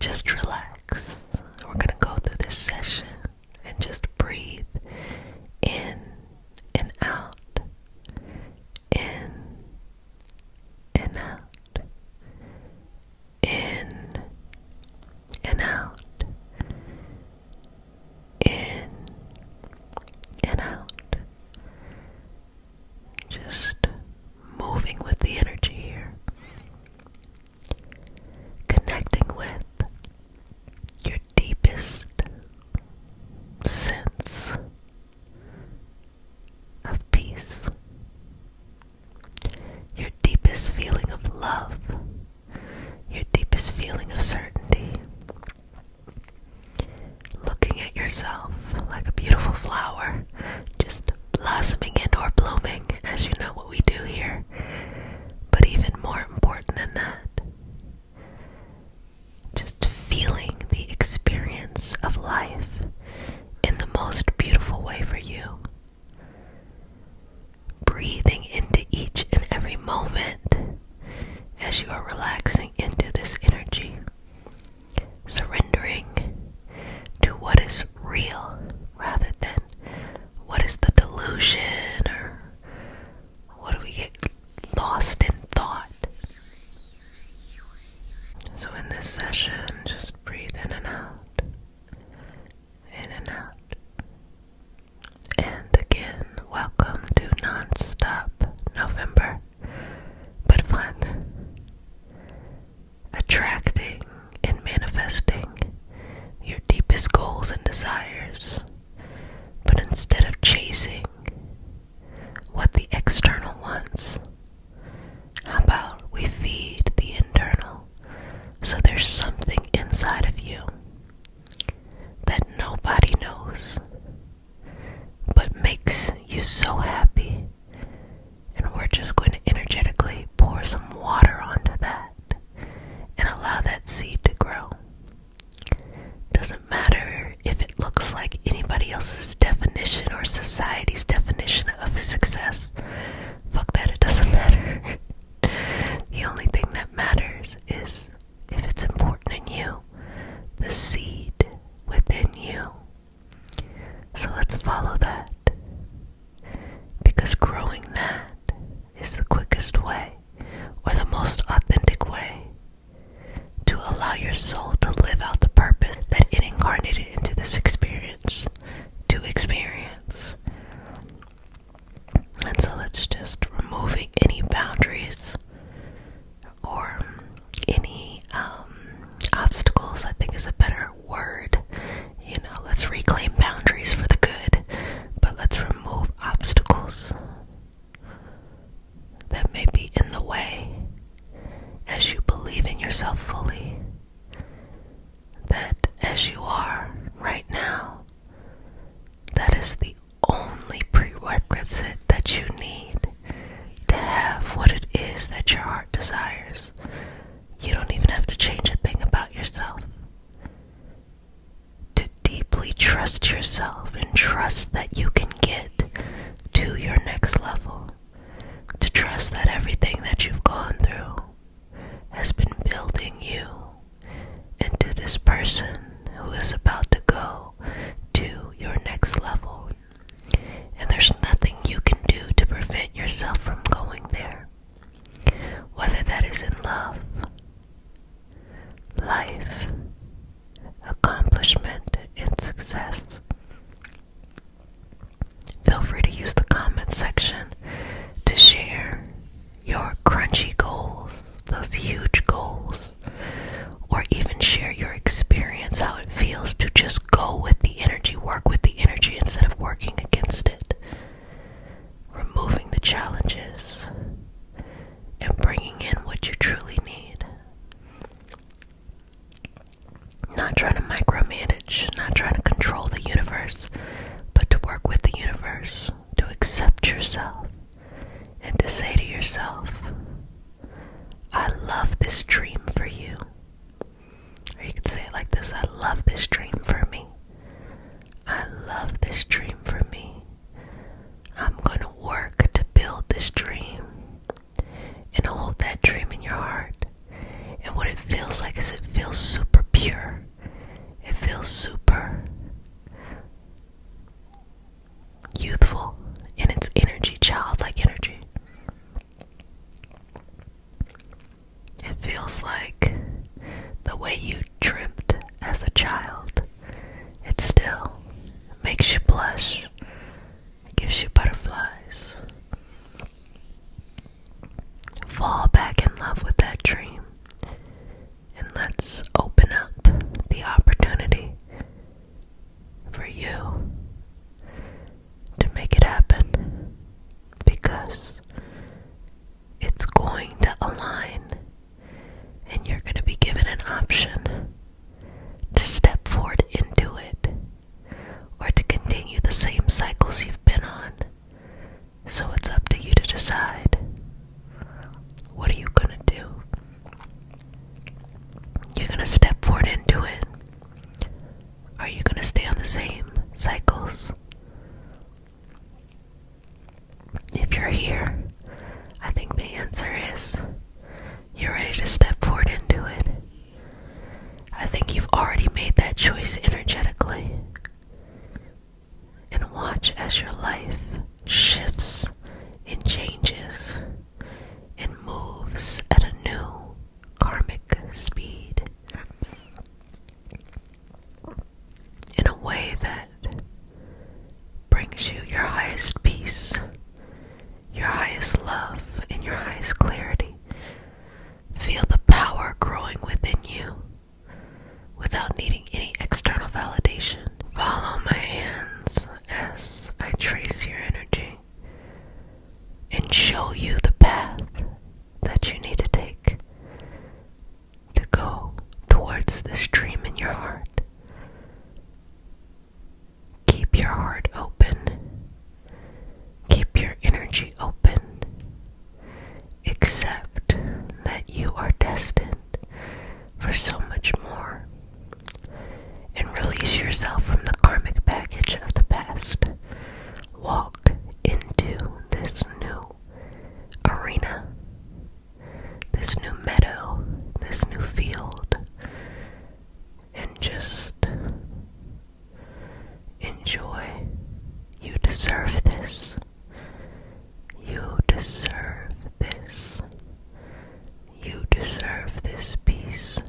just relax. We're going to go through this session and just breathe in and out, in and out, in and out, in and out. Just moving with the energy here. Connecting with your deepest sense of peace, your deepest feeling of love, your deepest feeling of certainty. Looking at yourself like a beautiful flower, just blossoming and or blooming, as you know what we do here. But even more important than that, just feeling the experience of life in the most beautiful way for you. Breathing into each and every moment as you are relaxing into this energy. Surrendering to what is real rather than what is the delusion, or what do we get lost in thought. So in this session, just breathe in and out, in and out. And again, welcome to non-stop November, but fun. Attracting and manifesting your deepest goals and desires, but instead of chasing what the external wants, how about we feed the internal, so there's something inside of you that nobody knows, but makes you so happy, and we're just going to energetically pour some water onto that and allow that seed to grow. Doesn't matter if it looks like anybody else's definition or society's definition of success. Fuck that, it doesn't matter. The only thing that matters is if it's important in you, the seed within you. So let's follow that, because growing that is the quickest way, or the most authentic way, to allow your soul to live out the purpose that it incarnated into this experience to experience. And so let's just removing any boundaries or any obstacles, I think is a better word. Let's reclaim boundaries for the good, but let's remove obstacles that may be in the way as you believe in yourself fully, that as you are right now, that is the only prerequisite that you need to have what it is that your heart desires. You don't even have to change a thing about yourself. To deeply trust yourself and trust that you can get to your next level. To trust that everything that you've gone through has been building you into this person who is about to go to your next level. And there's nothing you can do to prevent yourself from going there. Whether that is in love, life, accomplishment, and success. Feel free to use the comment section to share your crunchy goals, those huge goals, or even share your experience, how it feels to just go with the energy, work with the energy instead of working against it. Removing the challenges and bringing in what you truly need. Not trying to micromanage, not trying to control the universe, but to work with the universe, to accept yourself, and to say to yourself, I love this dream for you. Or you could say it like this, I love this dream for me. I love this dream for me. I'm going to work to build this dream, and hold that dream in your heart. And what it feels like is it feels super pure. as a child, it still makes you blush, gives you butterflies. Fall back in love with that dream, and let's open up the opportunity for you to make it happen, because it's going to align, and you're going to be given an option to step forward into it or to continue the same cycles you've been on. So it's up to you to decide. What are you going to do? You're going to step forward into it? Or are you going to stay on the same cycles? If you're here, I think the answer is you're ready to step forward into it. I think you've already made that choice energetically. And watch as your life shifts and changes and moves at a new karmic speed in a way that brings you your highest peace, your highest love, and your highest clarity. Feel the power growing within you without needing any external validation. Follow my hands as I trace your energy and show you the path that you need to take to go towards this dream in your heart. Keep your heart open. Keep your energy open. Accept that you are destined for so much more. And release yourself from the karmic baggage of the past. Walk into this new arena, this new meadow, this new field, and just enjoy. You deserve this. You deserve this. You deserve this peace.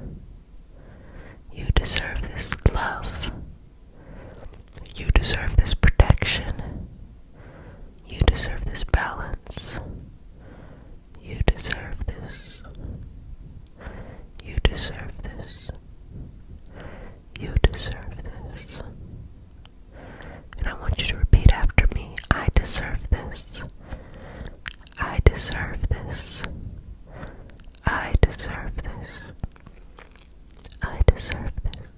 You deserve this love. You deserve this protection. You deserve this balance. You deserve this. You deserve this. You deserve this. And I want you to repeat after me. I deserve this. I deserve this. I deserve this. I deserve this.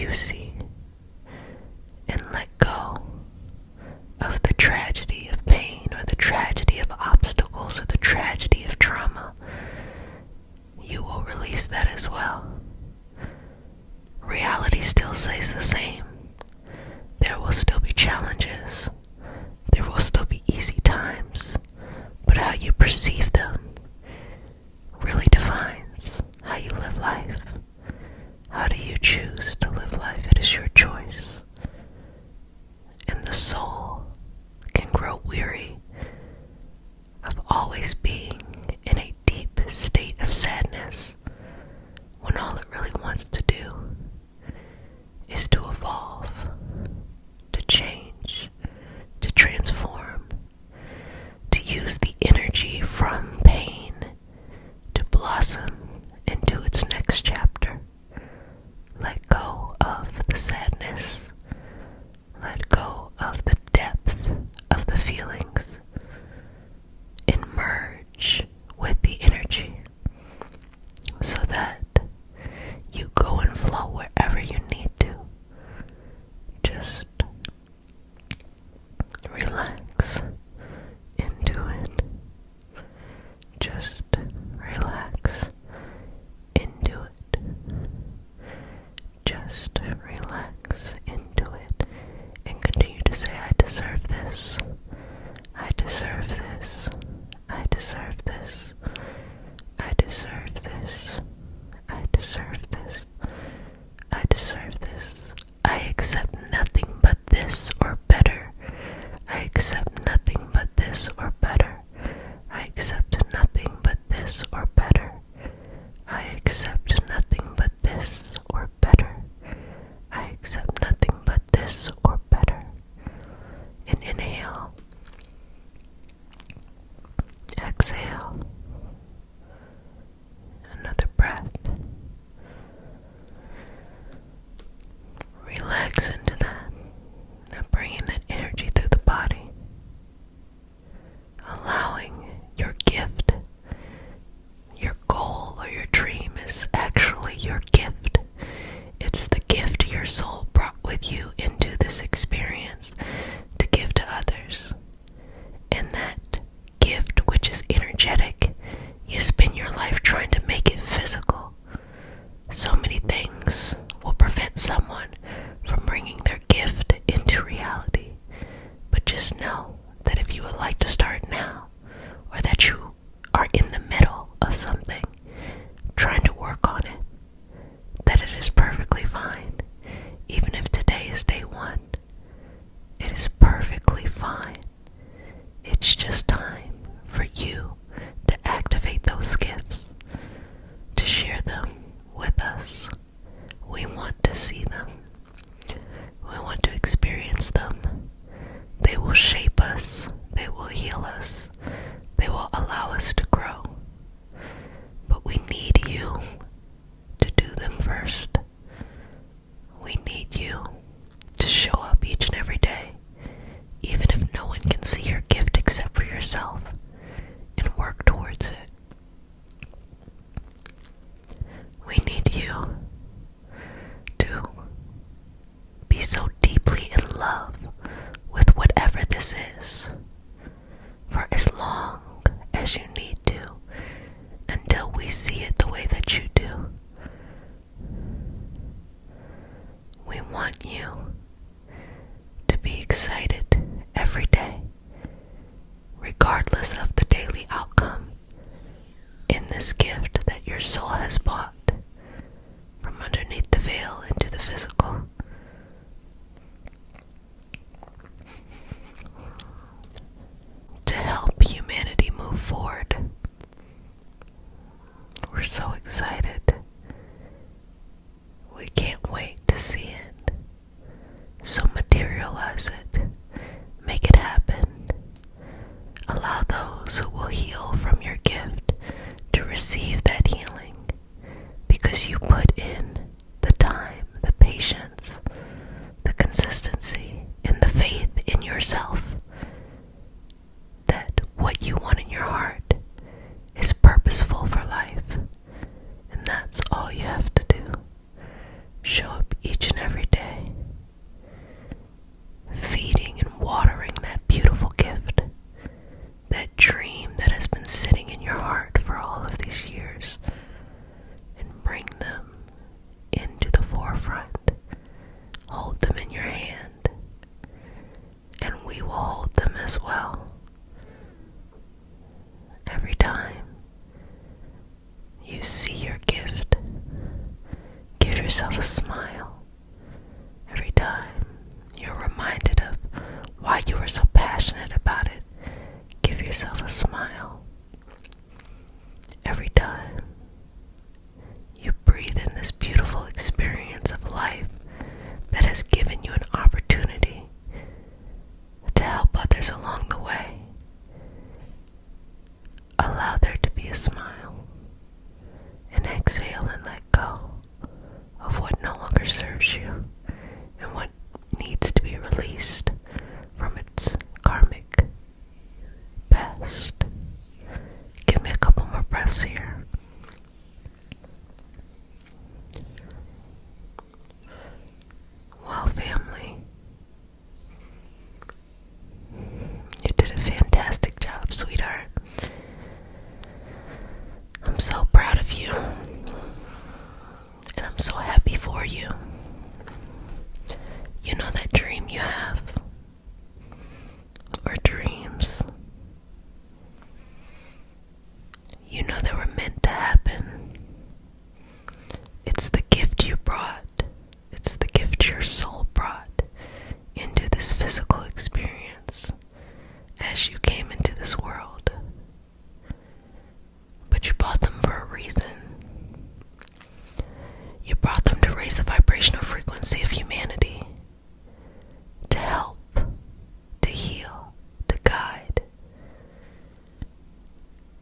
you see, and let go of the tragedy of pain or the tragedy of obstacles or the tragedy of trauma, you will release that as well. Reality still stays the same. There will still be challenges. There will still be easy times. But how you perceive them really defines how you live life. How do you choose to live life? It is your choice. And the soul can grow weary of always being in a deep state of sadness when all it really wants to do is to evolve, to change, to transform, to use the energy from pain to blossom into its next chapter. Let go of the sadness. Let go of the depth of the feelings and merge with the energy so that you go and flow wherever you need to. Just relax into it. Just relax into it. Just relax into it and continue to say, I deserve this. I deserve this. I deserve this. I deserve this. I deserve this. I deserve this. I accept nothing but this or better. I accept nothing but this or better. I accept nothing but this or better. I accept nothing but this or better. I accept nothing but this or better. And inhale. Exhale. Another breath. Relax into that. Now bringing that energy through the body. Allowing your gift, your goal or your dream is actually your gift. It's the gift your soul brought with you into this experience to give to others. And that gift, which is energetic, you spend your life trying to make it physical. So many things will prevent someone from bringing their gift into reality. But just know that if you would like to start now, or that you are in the middle of something, trying to work on it, that it is perfectly fine. Even if today is day one, it is perfectly fine. It's just time for you to activate those gifts, to share them with us. We want to see them. We want to experience them. They will shape us. They will heal us. They will allow us to grow. But we need you to do them first. We need you to show up each and every day, even if no one can see your gift except for yourself, and work towards it. We need you to be so deeply in love with whatever this is for as long as you need to, until we see it the way that you do. We want you to be excited every day, regardless of the daily outcome, in this gift that your soul has bought from underneath the veil into the physical. To help humanity move forward. We're so excited. We can't wait to see it. So materialize it. Make it happen. Allow those who will heal from your gift to receive that healing, because you put in the time, the patience, the consistency, and the faith in yourself that what you want in your heart is purposeful for life. And that's all you have to do. Show up each and every for you. You know that dream you have, or dreams, you know they were meant to happen. It's the gift you brought, it's the gift your soul brought into this physical experience as you came into this world. But you brought them for a reason. You brought them to raise the vibrational frequency of humanity, to help, to heal, to guide.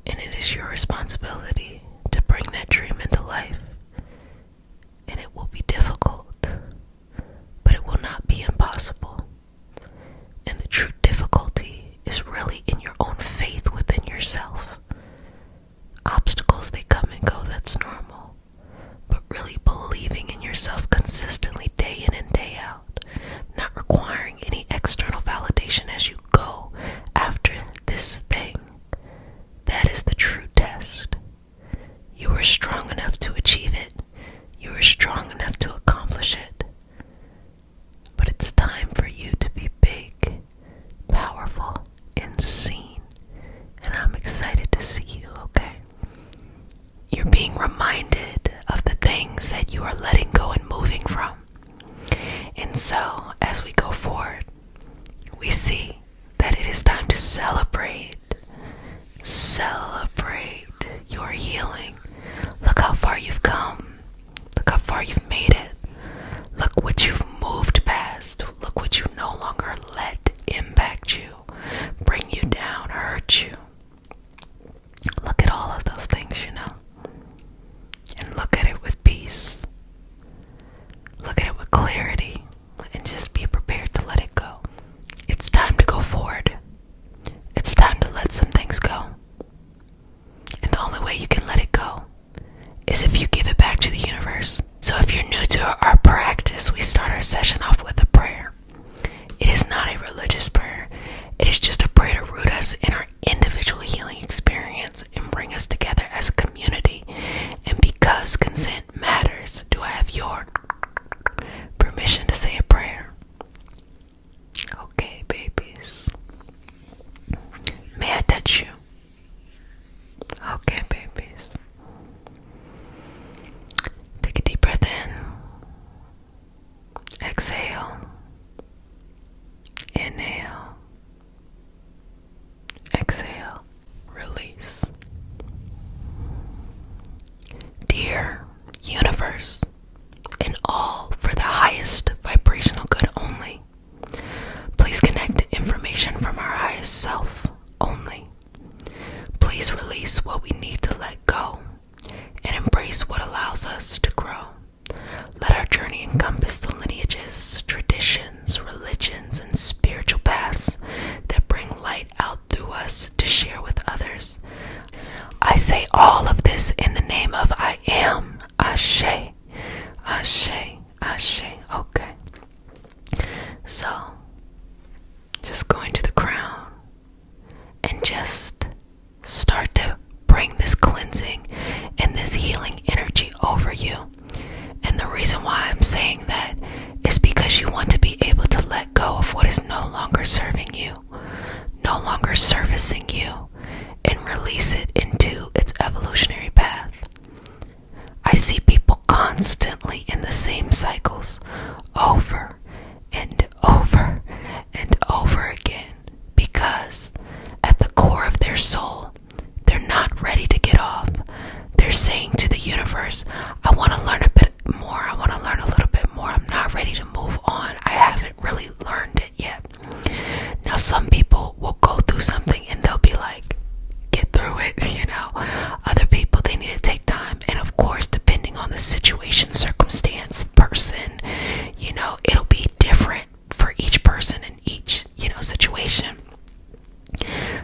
And it is your responsibility to bring that dream into life. And it will be difficult, but it will not be impossible. And the true difficulty is really in your own faith within yourself. Obstacles, they come and go, that's normal. But really believing in yourself consistently day in and day out, not requiring any external validation as you go after this thing. That is the true test. You are strong enough to achieve it. You are strong enough to accomplish it. But it's time for you to be big, powerful, and seen. And I'm excited to see you, okay? You're being reminded of the things that you are letting go and moving from. And so, as we go forward, we see that it is time to celebrate. Celebrate your healing. Look how far you've come. Look how far you've made it. Look what you've moved past. Look what you no longer let impact you, bring you down, hurt you. Look at all of those things, and look at it with peace. Look at it with clarity, and just be prepared to let it go. It's time to go forward. It's time to let some things go. And the only way you can let it go is if you give it back to the universe. So if you're new to our practice, we start our session off with a prayer. It is not a religious prayer. It is just a prayer to root us in our individual healing experience and bring us together as a community. And because consent matters, do I have your permission to say a prayer? Okay, babies. May I touch you? Okay, babies. Take a deep breath in. Exhale. Inhale. Exhale. Release. Dear universe, and all for the highest vibrational good only, please connect information from our highest self only. Please release what we need to let go and embrace what allows us to grow. Let our journey encompass the lineages, traditions, religions, and spiritual paths that bring light out through us to share with others. I say all of this in the name of I am. Ashe. Ashe. Ashe. Okay. So, just going to the crown and just start to bring this cleansing and this healing energy over you. And the reason why I'm saying that is because you want to be able to let go of what is no longer serving you, no longer servicing you, and release it into its evolutionary path. I see people constantly in the same cycles over and over and over again because at the core of their soul, they're not ready to get off. They're saying to the universe, I want to learn a bit more. I want to learn a little bit more. I'm not ready to move on. I haven't really learned it yet. Now, some people will go through something and they'll be like, get through it, Other people, they need to take time. And of course, depending on the situation, circumstance, person, it'll be different for each person in each, situation.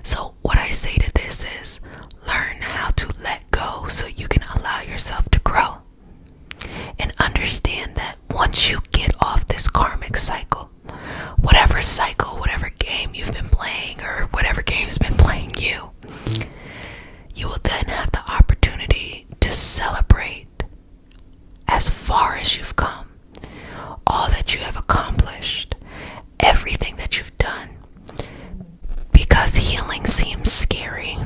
So what I say to this is learn how to let go so you can allow yourself to grow. And understand that once you get off this karmic cycle, whatever game you've been playing or whatever game's been playing you, you will then have the opportunity to celebrate as far as you've come all that you have accomplished, everything that you've done. Because healing seems scary.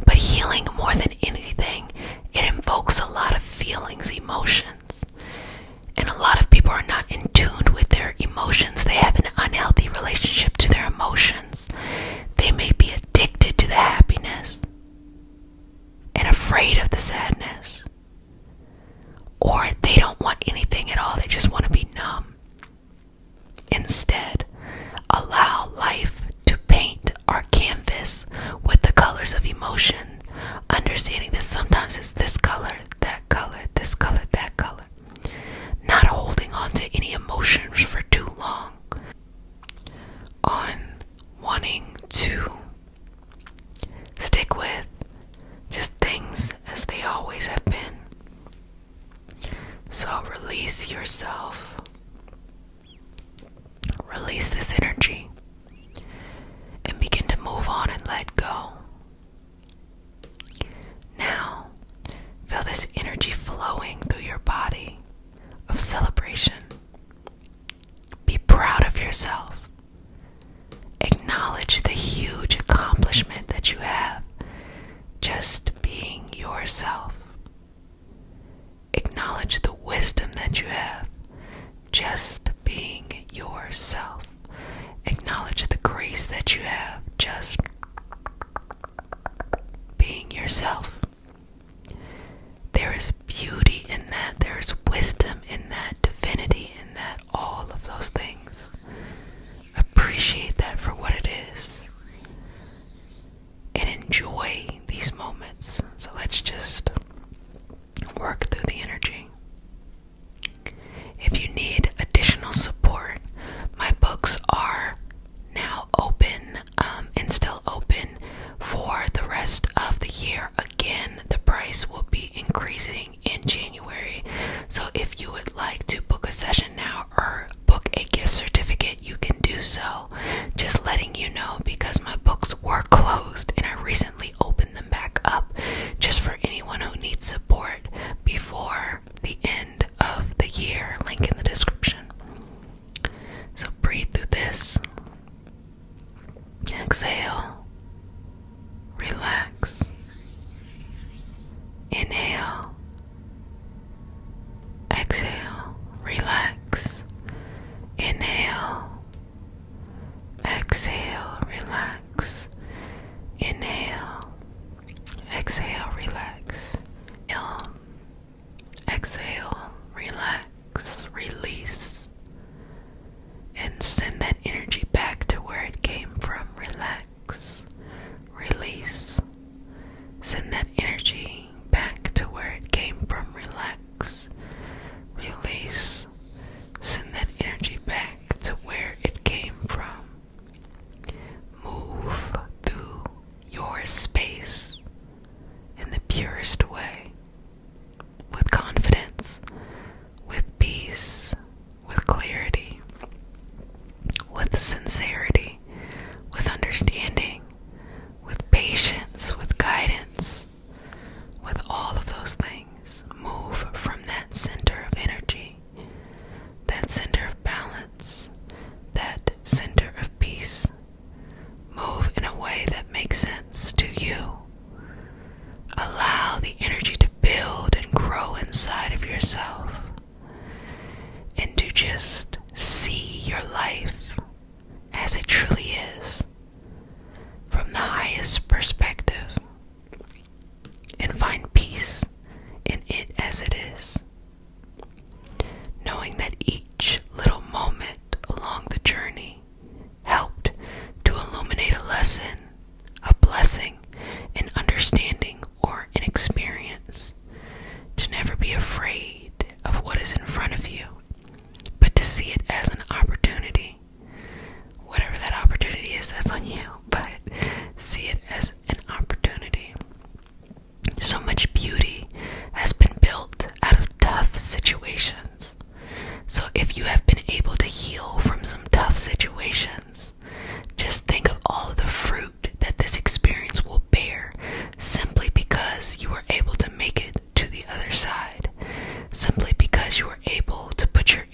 But healing, more than anything, it invokes a lot of feelings, emotions. And a lot of people are not in tune with their emotions. They have an unhealthy relationship to their emotions. They may be addicted to the happiness and afraid of the sadness. Or they don't want anything at all. They just want to be numb. Instead, allow life to paint our canvas with the colors of emotion, understanding that sometimes it's this color, that color, this color, that color. Not holding on to any emotions for too long. On wanting to stick with just things as they always have been. So release yourself. Release this energy and begin to move on and let go. Now, feel this energy flowing through your body of celebration. Be proud of yourself. Acknowledge the huge accomplishment that you have just being yourself. Acknowledge the wisdom that you have just being yourself. Acknowledge the grace that you have just being yourself. There is beauty in that. There is wisdom in that. Divinity in that. All of those things. Appreciate that for what it is. And enjoy these moments. So let's just work through the energy. If you need additional support, my books are now open and still open for the rest of the year. Again, the price will be increasing in January. So if you would like to book a session now or book a gift certificate, you can do so. Just letting you know, because my books were closed and I recently opened them back up just for anyone who needs support before the end of the year. Link in the description. So breathe through this. Exhale. Relax. Inhale. Exhale. Relax. Inhale. Exhale. Relax. Inhale. Exhale. Relax. Inhale. Exhale. Relax. Release. And send that energy back to where it came from. Relax. Release. Send that energy back to where it came from. Relax. Release. Send that energy back to where it came from. Move through your space in the purest way. With confidence. With peace. With clarity. With sincerity. With understanding. With patience. With guidance. With all of those things. Move from that center of energy. That center of balance. That center of peace. Move in a way that makes sense to you. Allow the energy to build and grow inside of yourself. And to just see your life as it truly is. From the highest perspective. And find peace in it as it is. Knowing that each little moment along the journey helped to illuminate a lesson, a blessing, an understanding, or an experience. To never be afraid of what is in front of you, but to see it as an opportunity. Whatever that opportunity is, that's on you, but see it as an opportunity. So much beauty has been built out of tough situations. So if you have been able to heal from some tough situations, just think of all of the fruit that this experience will bear, simply because you were able to make it to the other side, simply because you were able to put your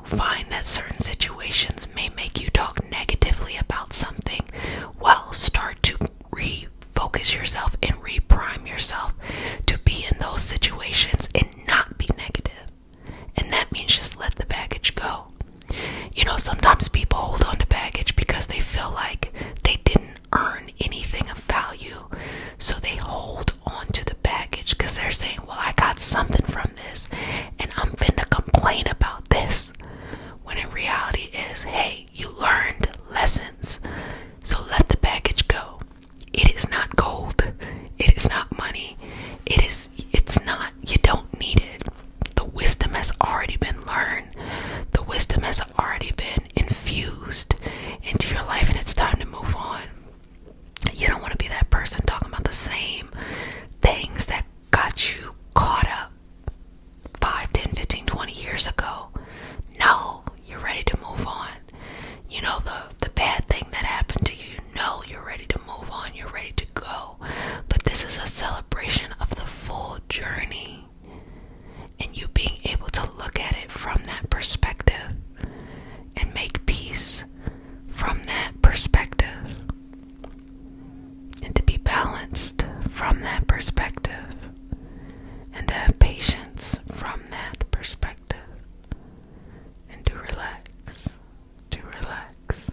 find that certain situations may make you talk negatively about something, well, start to refocus yourself and reprime yourself to be in those situations and not be negative. And that means just let the baggage go. You know, sometimes people hold on to baggage because they feel like they didn't earn anything of value. So they hold on to the baggage because they're saying, well, I got something from this and I'm finna complain about this. When in reality is, hey, you learned lessons. So let the baggage go. It is not gold. It is not money. It's not, you don't need it. The wisdom has already been learned. The wisdom has already been infused into your life, and it's time to move on. You don't want to be that person talking about the same things that got you caught up 5, 10, 15, 20 years ago. No, you're ready to move on. You know, the bad thing that happened to you, no, you're ready to move on. You're ready to go. But this is a celebration of the full journey. And you being able to look at it from that perspective and make peace from that perspective. And to be balanced from that perspective. And to have patience from that perspective. And to relax. To relax.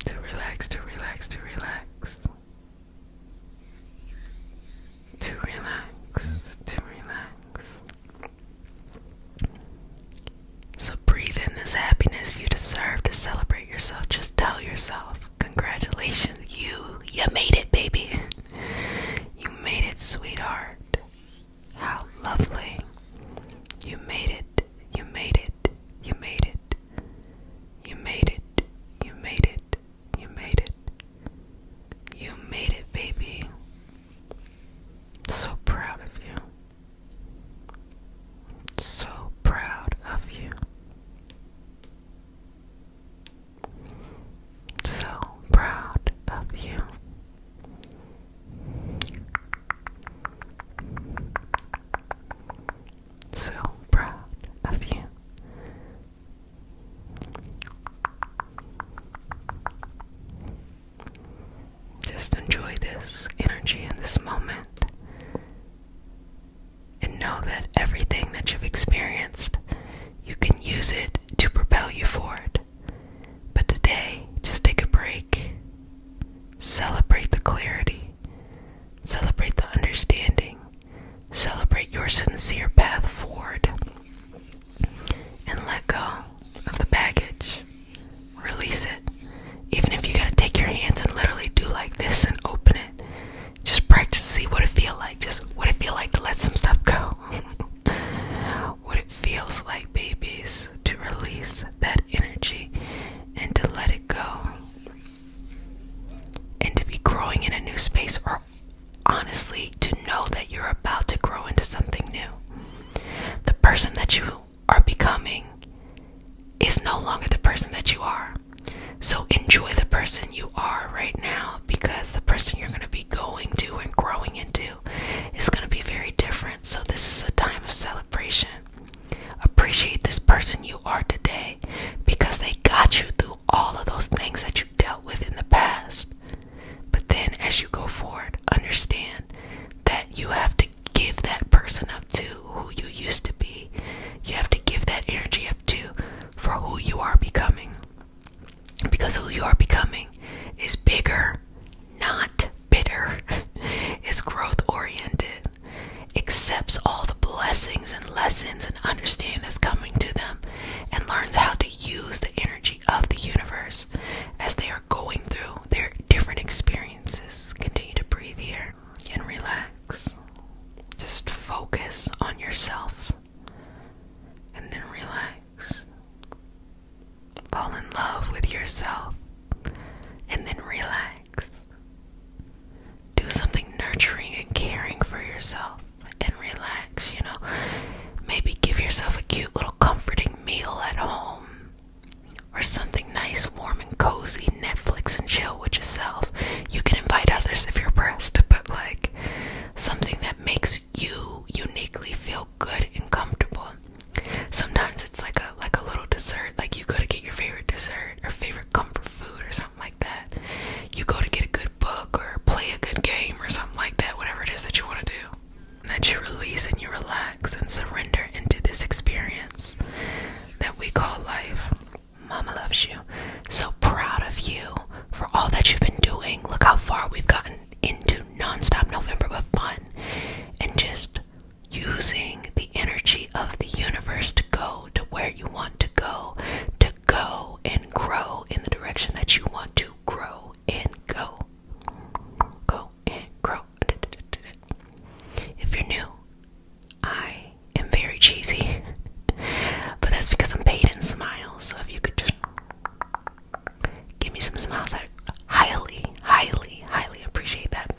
To relax, to relax, to relax. To relax, to relax. So breathe in this happiness you deserve to celebrate yourself. Just tell yourself, congratulations, you made it, baby. You made it, sweetheart. How lovely. You made it, you made it, you made it. You made it, you made it, you made it. You made it, baby. So proud of you. So proud of you. So proud of you. So proud of you. Just enjoy this energy in this moment. And know that everything that you've experienced, you can use it to propel you forward. But today, just take a break. Celebrate the clarity. Celebrate the understanding. Celebrate your sincere path forward. And let go of the baggage. Release it. Even if you gotta take your hands and literally do like this and open it. Just practice, see what it feels like. Just what it feels like to let some stuff go. What it feels like, babies, to release that energy and to let it go. And to be growing in a new space, or honestly, to know that you're about to grow into something new. The person that you are becoming is no longer the person that you are. So enjoy the person you are right now, because the person you're going to be going to and growing into is going to be very different. So this is a time of celebration. Appreciate this person you are today, because they got you through all of those things that you dealt with in the past. But then as you go forward, understand that you have to give that person up to who you used to be. You have to give that energy up to for who you are becoming. Because who you are becoming is bigger, not bitter. Is growth oriented. Accepts all the blessings and lessons and understanding that's coming to them, and learns how to use the energy of the universe as they are going through their different experiences. Continue to breathe here and relax. Just focus on yourself and then relax. Fall in love with yourself and then relax. Do something nurturing and caring for yourself and relax, you know. Maybe give yourself a cute little comforting meal at home, or something nice, warm and cozy, Netflix and chill with yourself. You can invite others if you're pressed, but like something that makes you uniquely feel good and comfortable. Sometimes it's like where you want to go and grow in the direction that you want to grow and go. Go and grow. If you're new, I am very cheesy, but that's because I'm paid in smiles. So if you could just give me some smiles, I highly, highly, highly appreciate that.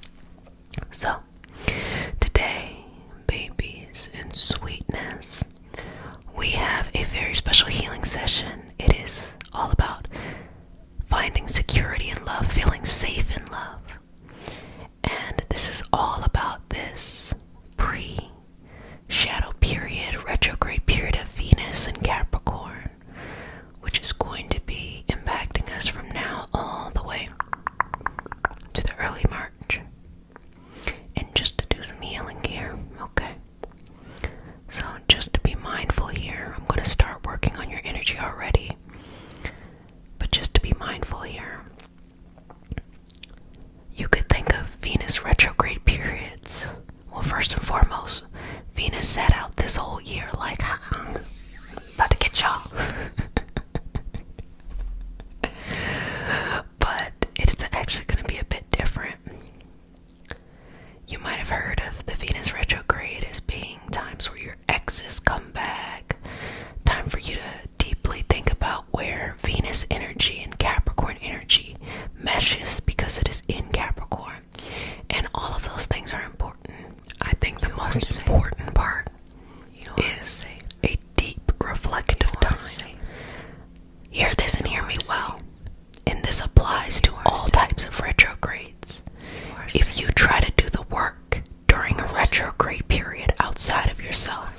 So today, babies and sweetness, we have a very special healing session. It is all about finding security in love, feeling safe in love. And this is all about this pre-shadow period, retrograde period of Venus and Capricorn, which is going to be impacting us from now all the way to the early March. And just to do some healing here, okay? So just to be mindful here, I'm going to start working on your energy already. But just to be mindful here, you could think of Venus retrograde periods. Well, first and foremost, Venus sat out this whole year like, about to get y'all. But it's actually going to be a bit different. You might have heard of the Venus retrograde as being times where your exes come back. Time for you to deeply think about where Venus energy and Capricorn energy meshes, because it is in Capricorn. And all of those things are important. I think the most important part is a deep reflective time. Hear this and hear me well. And this applies to all types of retrogrades. If you try to do the work during a retrograde period outside of yourself,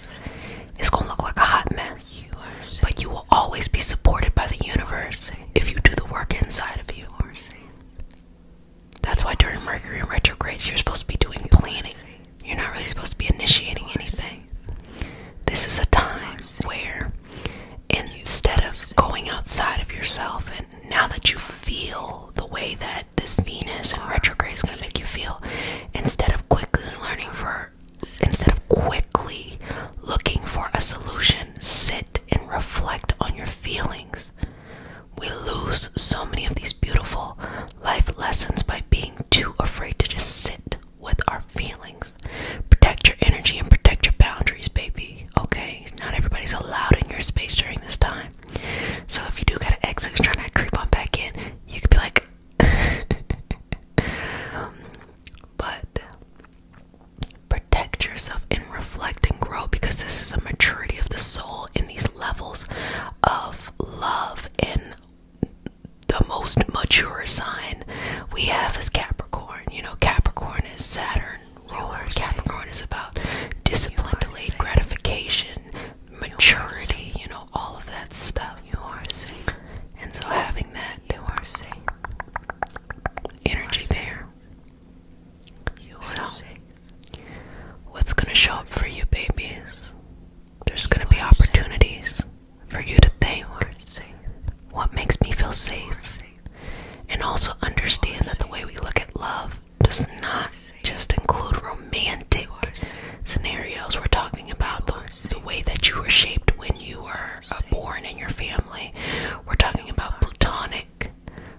it's going to look like a hot mess. But you will always be supported by the universe if you do the work inside of you. That's why during Mercury and retrogrades, you're supposed to be doing planning. You're not really supposed to be initiating anything. This is a time where instead of going outside of yourself, and now that you feel the way that this Venus and retrograde is going to make you feel, instead of quickly looking for a solution, sit and reflect on your feelings. We lose so many of these beautiful life lessons by being too afraid to just sit with our feelings. Protect your energy and protect your boundaries, baby. Okay? Not everybody's allowed in your space during this time. So if you do got an ex who's trying to creep on back in, you could be like, but protect yourself and reflect and grow, because this is a maturity of the soul in these levels of love. And the most mature sign we have is Capricorn. You know, Capricorn is Saturn ruler. Capricorn is about discipline, delayed gratification, maturity, you know, all of that stuff. You are safe. And so having that, you are safe. Energy there. So, what's going to show up for you, babies? There's going to be opportunities for you to think, what makes me feel safe? And also understand that the way we look at love does not just include romantic scenarios. We're talking about the way that you were shaped when you were born in your family. We're talking about platonic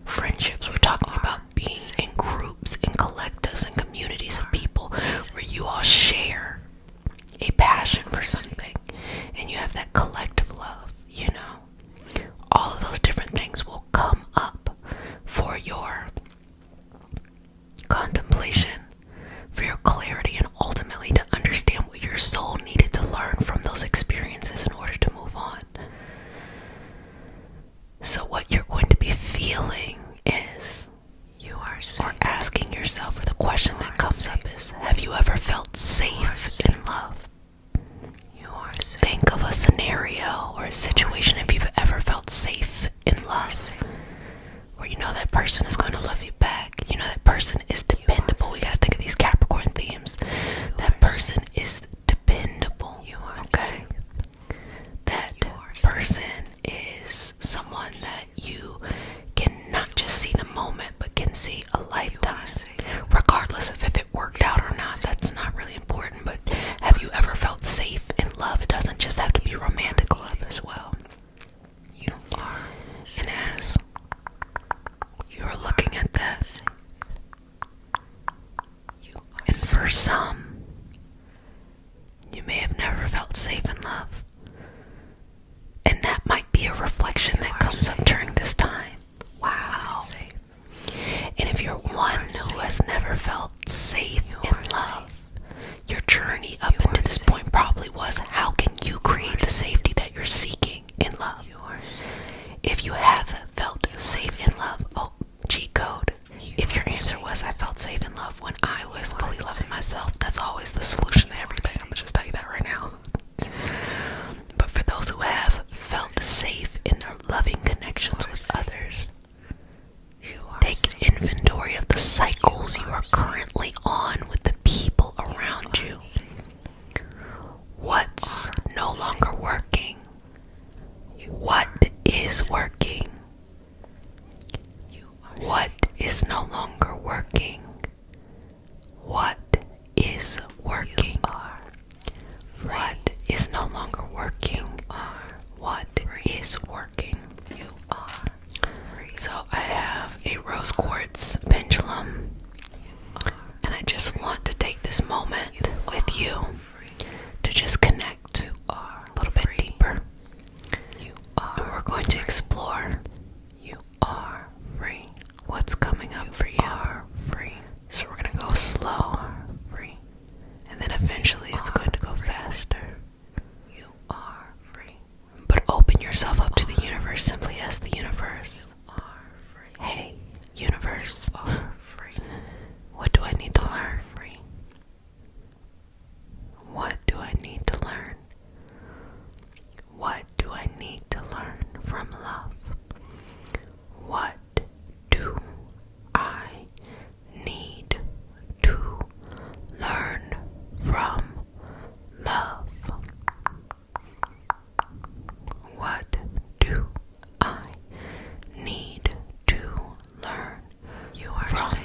friendships. We're talking about being in groups, in collectives, and communities of people where you all share a passion for something and you have that collective love, you know. All of those different things will come up for your contemplation, for your clarity, and ultimately to understand what your soul needed to learn from those experiences in order to move on. So what you're going to be feeling is, or asking yourself, or the question that comes up is, have you ever felt safe in love? Think of a scenario or a situation if you've ever felt safe in love, where you know that person is going to love you back. You know that person is dependable. We got to think of these Capricorn themes. That person is dependable. Okay? That person is someone that you can not just see the moment, but can see a lifetime. Regardless of if it worked out or not, that's not really important. But have you ever felt safe in love? It doesn't just have to be romantic love as well. moment with you to just connect a little bit deeper. And we're going to explore what's coming up for you. So we're going to go slow, and then eventually it's going to go faster. But open yourself up to the universe. Simply ask the universe, hey, universe, what do I need to learn? What do I need to learn? What do I need to learn from love? What do I need to learn from love? What do I need to learn from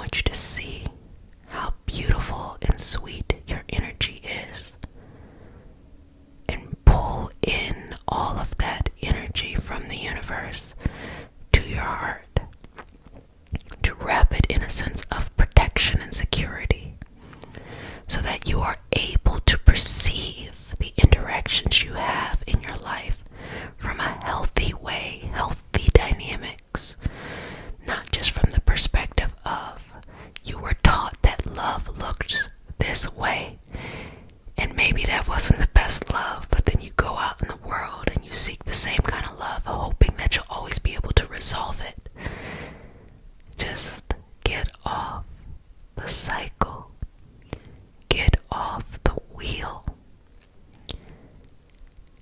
want you to see how beautiful and sweet your energy is, and pull in all of that energy from the universe to your heart, to wrap it in a sense of protection and security, so that you are able to perceive the interactions you have in your life from a healthy way, healthy dynamics, not just from the perspective of you were taught that love looks this way, and maybe that wasn't the best love, but then you go out in the world and you seek the same kind of love, hoping that you'll always be able to resolve it. Just get off the cycle. Get off the wheel.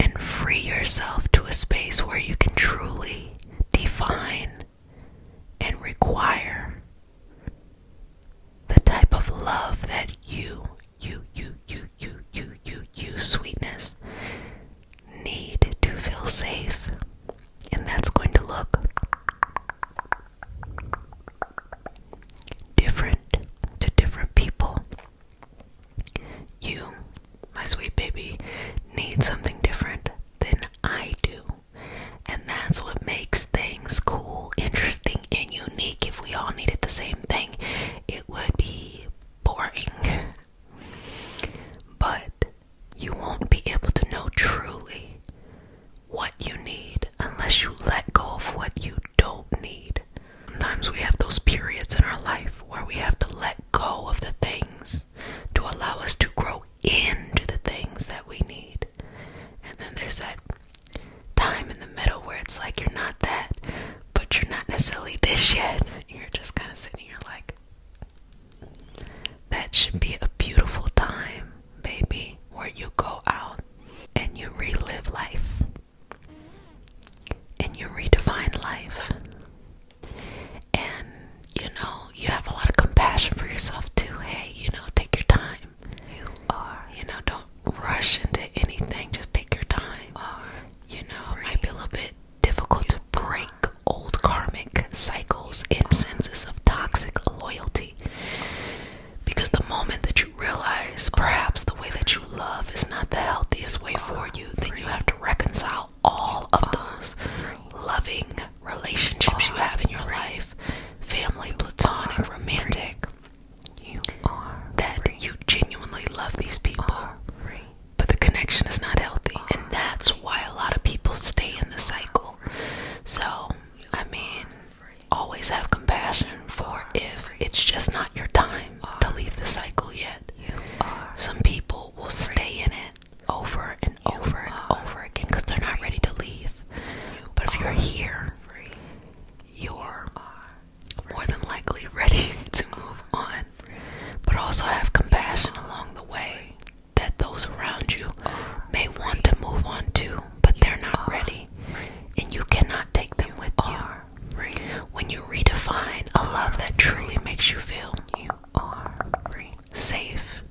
And free yourself to a space where you can truly define and require the type of love that you, sweetness, need to feel safe. And that's going to look different to different people. You, my sweet baby, need something different than I do. And that's what makes things cool, interesting, and unique. If we all needed the same thing, it would be boring. But you won't be able to know truly what you need unless you let go of what you don't need. Sometimes we have those periods in our life where we have to let go of the things to allow us to grow into the things that we need. And then there's that time in the middle where it's like you're not that, but you're not necessarily this yet. You're just kind of sitting here like, that should be a beautiful time, baby, where you go out and you relive life and you redefine life. And, you have a lot of compassion for yourself too. Hey, take your time. Don't rush into anything. Just take your time. It might be a little bit difficult to break old karmic cycles and senses of toxic loyalty. Because the moment that you realize perhaps the way that you love is not the healthiest way for you, then you have to reconcile all of those loving relationships you have in your life, family, platonic, romantic, that you genuinely love these people, but the connection is not healthy, and that's why a lot of people stay in the cycle. So, always have compassion for if it's just not your time to leave the cycle yet. Some people will stay in it over and over and over again because they're not ready to leave. But if you're here, you're more than likely ready to move on. But also have compassion along the way that those around you may want to move on too, but they're not ready. And you cannot take them with you. When you redefine a love that truly makes you feel safe,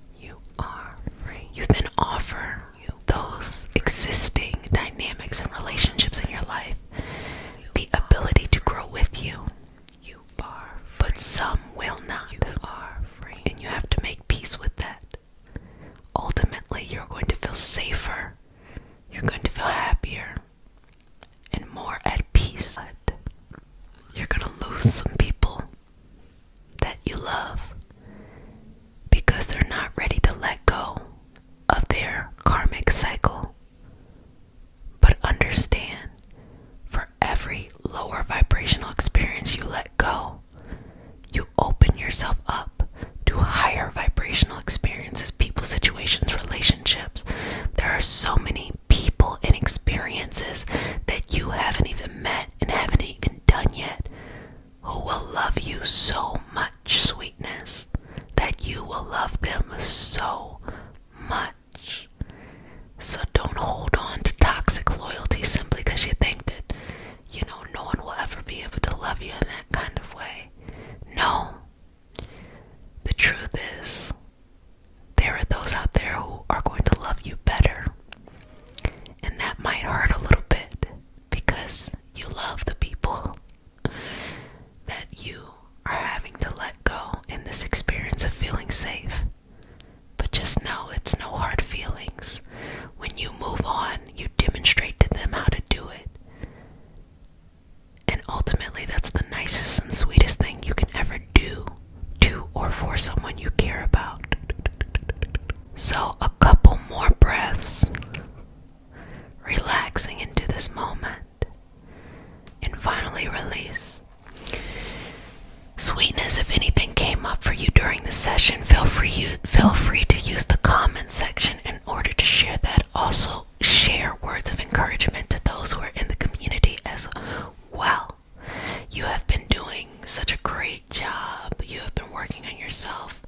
you then offer those existing dynamics and relationships in your life the ability to grow with you. But some will not. And you have to make peace with that. Ultimately, you're going to feel safer. You're going to feel happier and more at peace. But you're going to lose some people that you love because they're not ready to let go of their karmic cycle. But understand, for every lower vibrational experience you let go, you open yourself up to higher vibrational experiences, people, situations, relationships. There are so many people and experiences that you haven't even met and haven't even done yet who will love you so much, sweetness, that you will love them so much. So don't hold on to toxic loyalty simply because you think that, no one will ever be able to love you in that kind of way. No. The truth is, there are those out there who are going to love you better. And that might hurt a little bit because you love the people that you are having to let go anything came up for you during the session, feel free to use the comment section in order to share that. Also, share words of encouragement to those who are in the community as well. You have been doing such a great job. You have been working on yourself,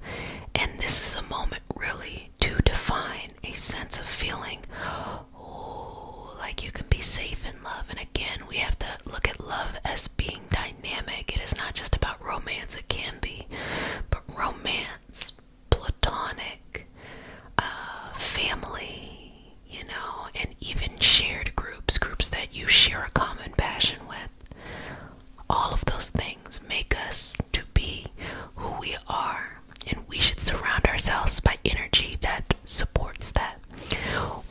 and this is a moment really to define a sense of feeling like you can be safe in love. And again, we have to look at love as being dynamic. It is not just about romance. It can be, but romance, platonic, family, and even shared groups that you share a common passion with. All of those things make us to be who we are, and we should surround ourselves by energy that supports that.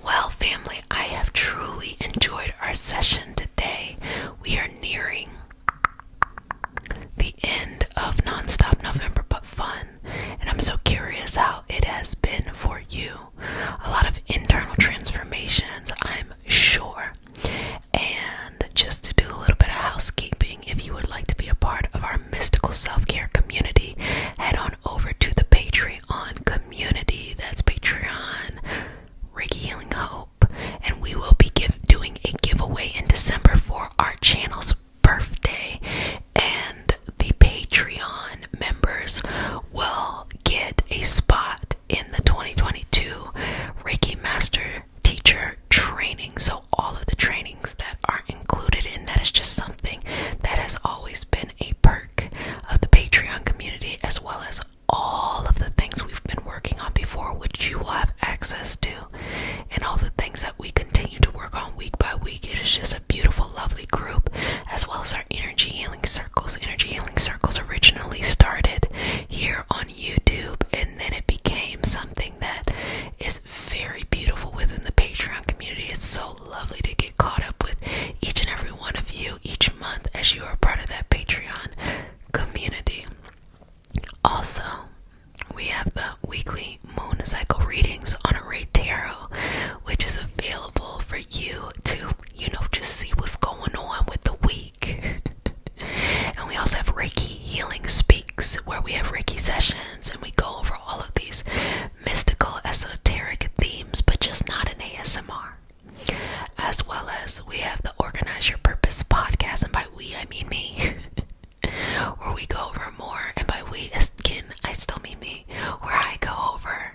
Well, family, I have truly enjoyed our session today. We are nearing the end of Nonstop November But Fun, and I'm so curious how it has been for you. A lot of internal transformations, I'm sure. And just to do a little bit of housekeeping, if you would like to be a part of our mystical self-care community, head on over to the Patreon community. That's Patreon Reiki Healing Hope, and we will be doing a giveaway in December for our channel's birthday, and the Patreon members will get a spot in the 2022 Reiki Master Teacher training. So all of the trainings that are included in that is just something that has always been a perk of the Patreon community, as well as all of the things we've been working on before, which you will have access to, and all the things that we continue to work on week by week. It is just a beautiful, lovely group, as well as our energy healing circles. Energy healing circles originally started here on YouTube, and then it became something that is very beautiful within the Patreon community. It's so lovely to get caught up with each and every one of you each month as you are part of that Patreon community. Also, we have the weekly moon cycle readings on Array Tarot, which is available for you to, just see what's going on with the week. And we also have Reiki Healing Speaks, where we have Reiki sessions and we go over all of these mystical, esoteric themes, but just not in ASMR. As well as we have the Organize Your Purpose podcast, and by we, I mean me. Where we go over more, and by we, again, I still mean me, where I go over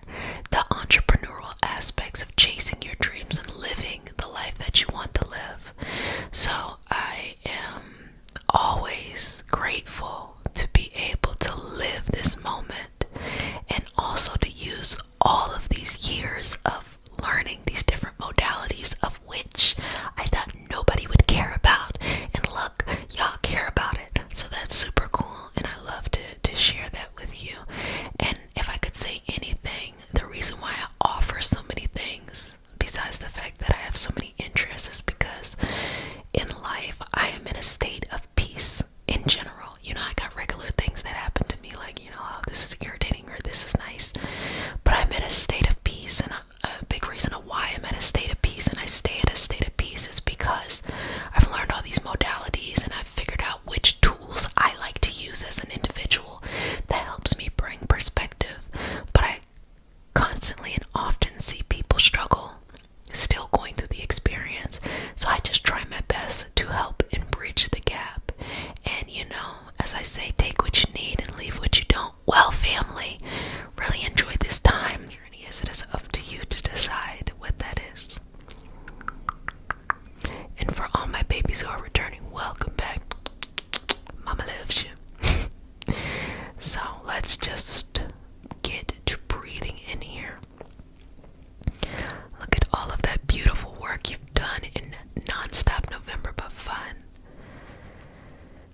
the entrepreneurial aspects of chasing your dreams and living the life that you want to live. So I am always grateful to be able to live this moment, and also to use all of these years of learning these different modalities, of which I thought nobody would care about, and look, y'all care about it. So that's super cool, and I love to share that with you. And if I could say anything, the reason why I offer so many things, besides the fact that I have so many interests, is because in life I am in a state of peace in general. I got regular things that happen to me, like, oh, this is irritating or this is nice, but I'm in a state of peace. And a big reason of why I'm at a state of peace, and I stay at a state of peace, is because I've learned all these modalities, and I've figured out which tools I like to use as an individual that helps me bring perspective. But I constantly and often see people struggle, still going through the experience. So I just try my best to help and bridge the gap. And as I say, take what you need and leave what you don't. Well, family, really enjoyed this time. Journey, as it is up to you to decide what that is. And for all my babies who are returning, welcome back. Mama loves you. So let's just get to breathing in here. Look at all of that beautiful work you've done in Nonstop November But Fun.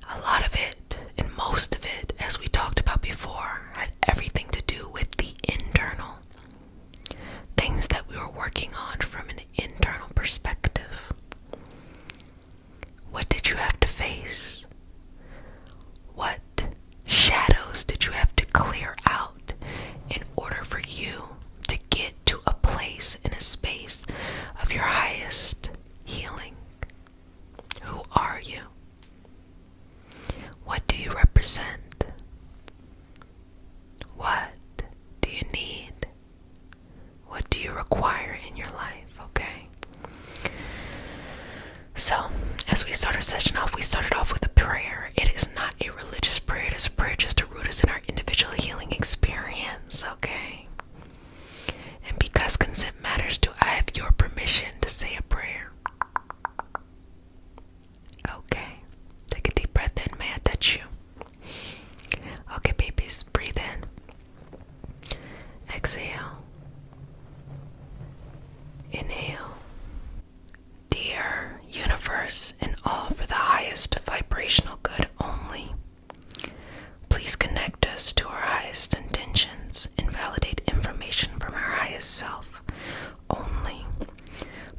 A lot of it, and most of it, as we talked about before, had everything to do with the internal. Things that we were working on from an internal perspective. What did you have to face? What shadows did you have to clear out? require in your life, okay? So, as we start our session off, we started off with a prayer. It is not a religious prayer, it is a prayer just to root us in our individual healing experience, okay? And because consent matters, do I have your permission to say a prayer? Okay. Take a deep breath in. May I touch you? Okay, babies, breathe in. Exhale. Inhale. Dear universe and all for the highest vibrational good only, please connect us to our highest intentions and validate information from our highest self only.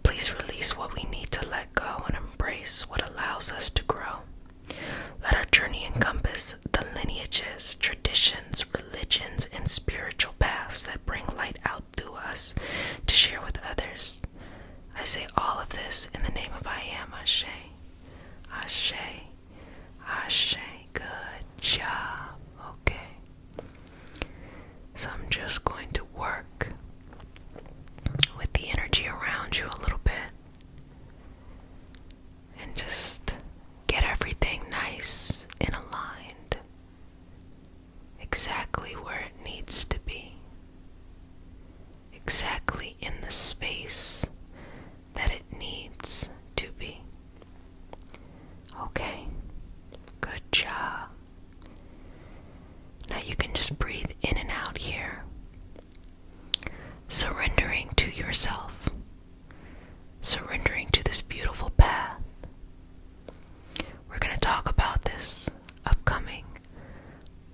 Please release what we need to let go and embrace what allows us to grow. Let our journey encompass the lineages, traditions, religions, and spiritual paths that bring light out through us to share with others. I say all of this in the name of I am. Ashe. Ashe. Ashe. Good job. Okay. So I'm just going to work with the energy around you a little bit and just get everything nice and aligned exactly where it needs to be, exactly in the space that it needs to be. Okay, good job. Now you can just breathe in and out here, surrendering to yourself, surrendering to this beautiful path. We're going to talk about this upcoming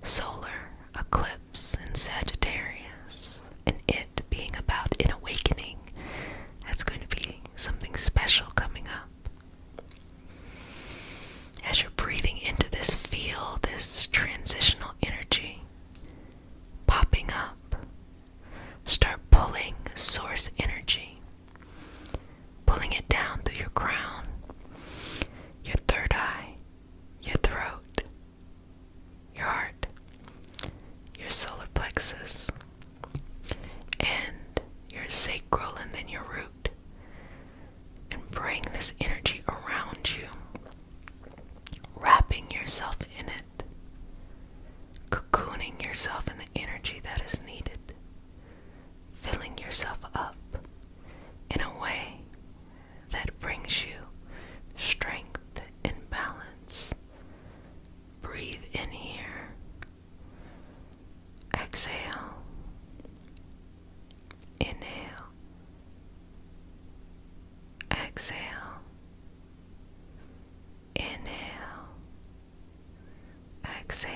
solar eclipse in Sagittarius, and it being about an awakening. That's going to be something special coming up. As you're breathing into this, feel this transitional energy popping up. Start pulling source energy, pulling it down through your crown, your third eye, your throat, your heart, your solar plexus, and your sacral, and then your root. And bring this energy around you, wrapping yourself in it, cocooning yourself in the energy that is needed, filling yourself up in a way that brings you strength and balance. Breathe in here. Exhale. Inhale. Exhale. Inhale. Exhale.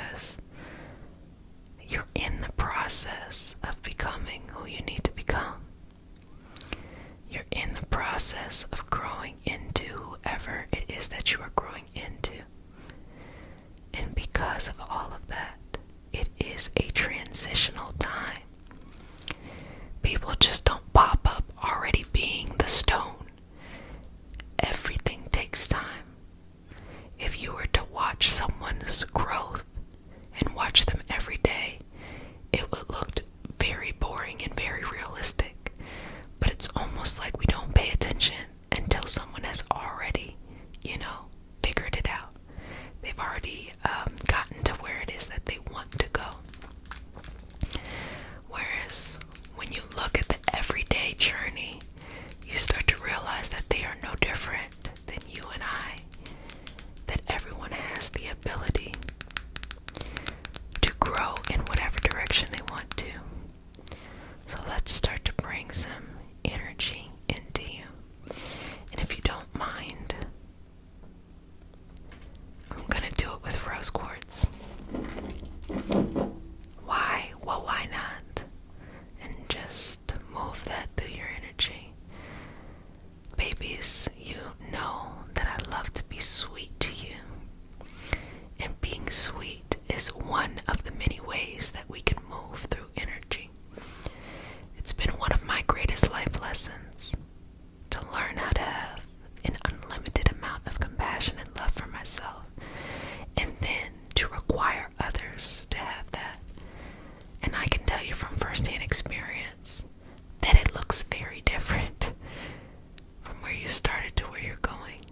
because you're in the process of becoming who you need to become. You're in the process of growing into whoever it is that you are growing into. And because of all of that, it is a transitional time. People just don't pop up already being the stone. Everything takes time. If you were to watch someone's growth and watch them every day, it would look very boring and very realistic. But it's almost like we don't pay attention until someone has already, figured it out. They've already gotten to where it is that they want to go. Whereas when you look at the everyday journey, you start to realize that they are no different than you and I. That everyone has the ability to grow in whatever direction they want to. So let's start to bring some energy into you. And if you don't mind, I'm gonna do it with rose quartz. Why? Well, why not? And just move that through your energy. Babies, you know that I love to be sweet to you. And being sweet is one of the many ways that we can move through energy. It's been one of my greatest life lessons to learn how to have an unlimited amount of compassion and love for myself, and then to require others to have that. And I can tell you from firsthand experience that it looks very different from where you started to where you're going.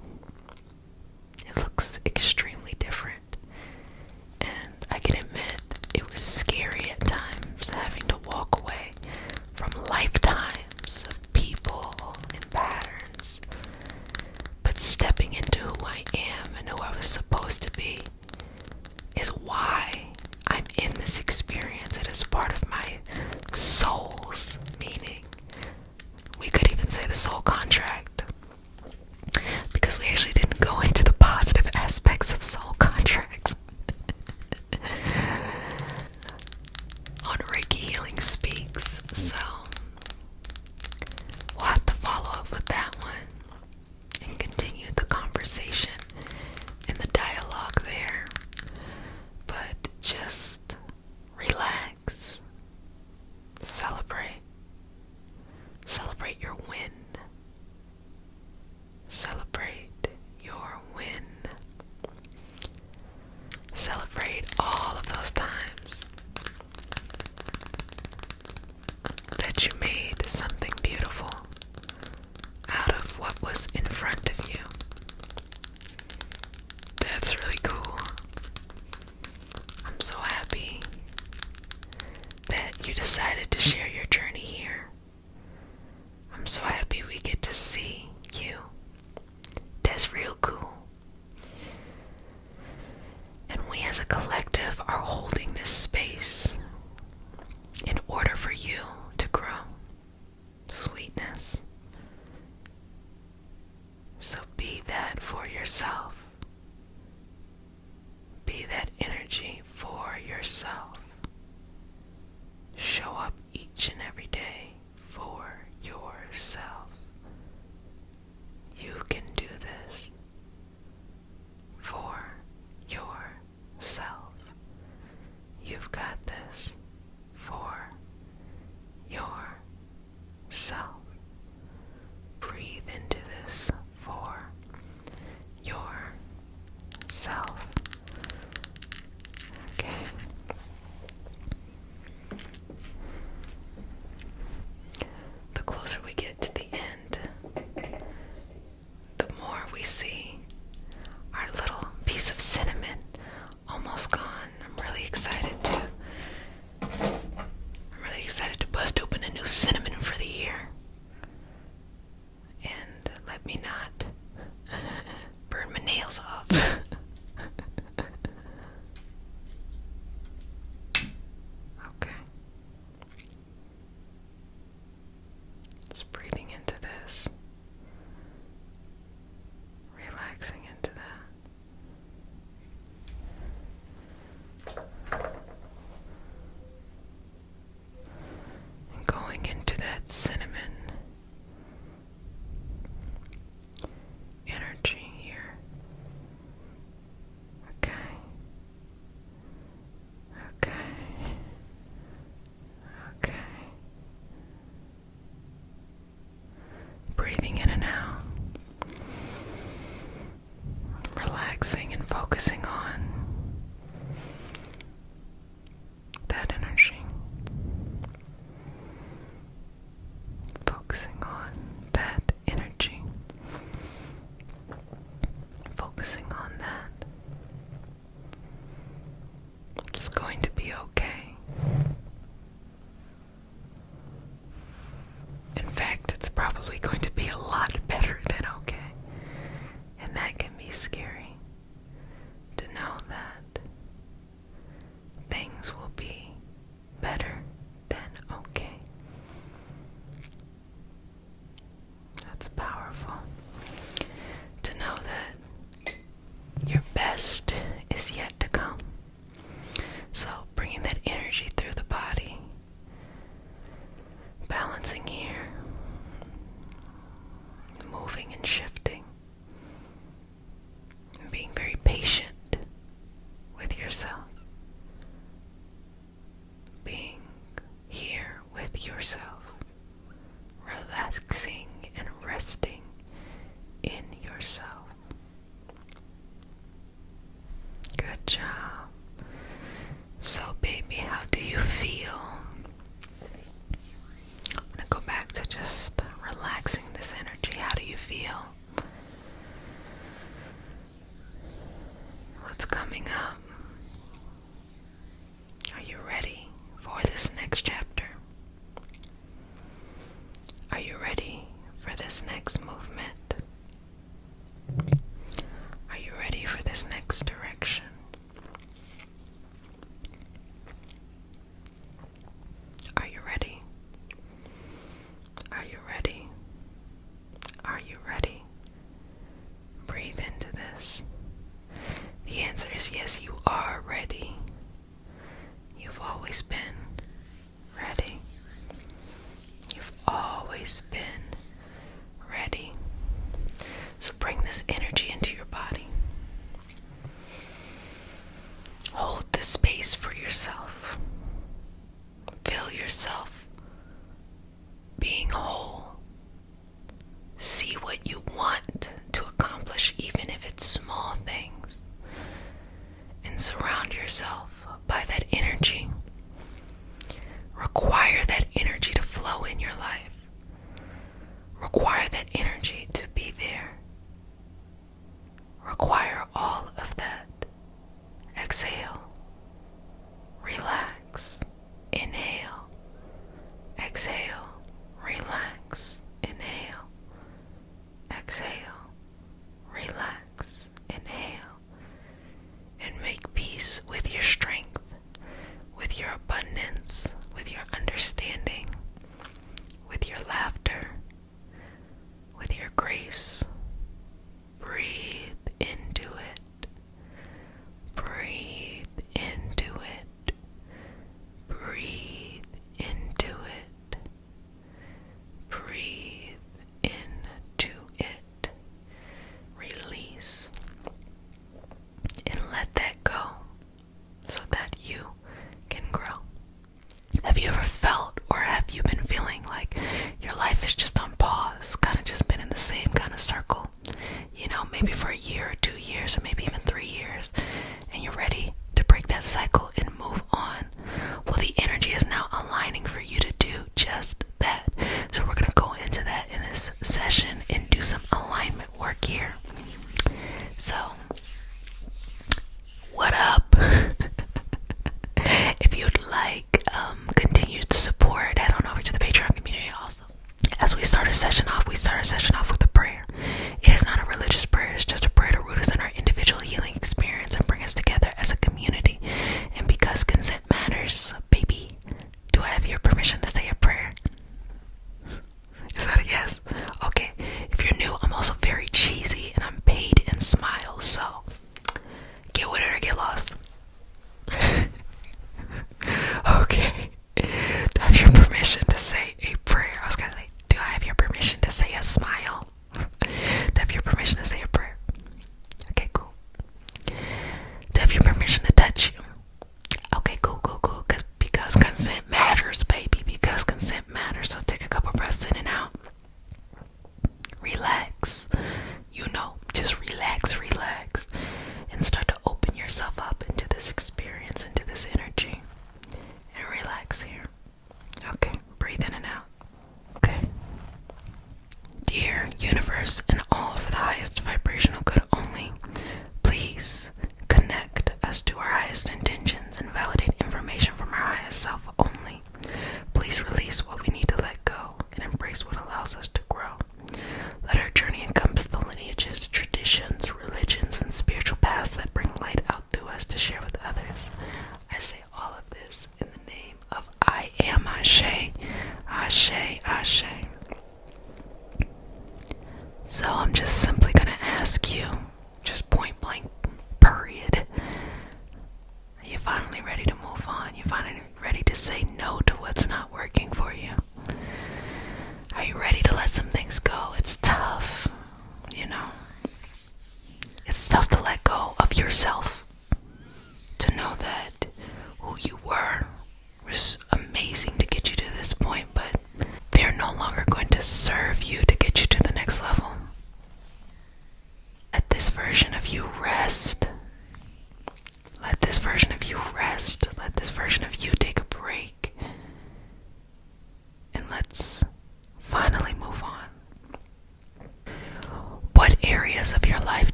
It looks extremely different. And I can admit it was scary at times having to walk away from lifetimes of people and patterns. But stepping into who I am and who I was supposed to be is why I'm in this experience. It is part of my soul's meaning. We could even say the soul contract, because we actually didn't go into the positive aspects of soul contracts on Reiki Healing Speaks. So we'll have to follow up with that one and continue the conversation and the dialogue there. But just relax. Celebrate. Celebrate your win. Celebrate your win. Celebrate all of those times that you made something beautiful out of what was in front of you. That's really cool. I'm so happy that you decided to share your journey here. I'm so happy we get to see you. That's real cool. And we as a collective are holding this space in order for you to grow. Sweetness. So be that for yourself. Be that energy for yourself. Show up each and every day for yourself. You can do this for yourself. You've got this for yourself. Breathe into this for yourself. Okay. The closer we get to the end, the more we see our little piece of cinnamon almost gone. I'm really excited to bust open a new cinnamon for the year. And let me not burn my nails off. Okay. Just breathing into this. Relaxing into that. focusing on that energy. Focusing on that energy. Focusing on that. It's going to be okay. In fact, it's probably going to be a lot better than okay. And that can be scary, to know that things will be better than okay. That's powerful. To know that your best is yet to come. So bringing that energy through the body, balancing here, moving and shifting, and being very patient with yourself, being here with yourself, relaxing and resting in yourself. Good job. So baby, how do you feel? I'm gonna go back to just relaxing this energy. How do you feel? What's coming up? Are you ready for this next chapter? Are you ready for this next movement? Are you ready for this next direction? Are you ready? Are you ready? Are you ready? Breathe into this. The answer is yes, you are ready. You've always been ready. You've always been ready. So bring this energy into your body. Hold the space for yourself. Feel yourself being whole. See what you want to accomplish, even if it's small things. And surround yourself by that energy. Require that energy to flow in your life. Require that energy to be there. Require all of that. Exhale. Relax. Inhale. Exhale. Relax. Inhale. Exhale. Relax. Inhale. And make peace with your strength, with your abundance, with your understanding, with your laughter, with your grace. Breathe into it. Breathe into it. Breathe into it. Breathe into it. Release. And let that go so that you can grow. Have you ever felt, or have you been feeling like your life is just on pause, kind of just been in the same kind of circle, you know, maybe for a year or 2 years or maybe even 3 years, and you're ready to break that cycle and move on? Well, the energy is now aligning for you to do just that. So we're going to go into that in this session and do some alignment work here. So, what up? If you'd like continued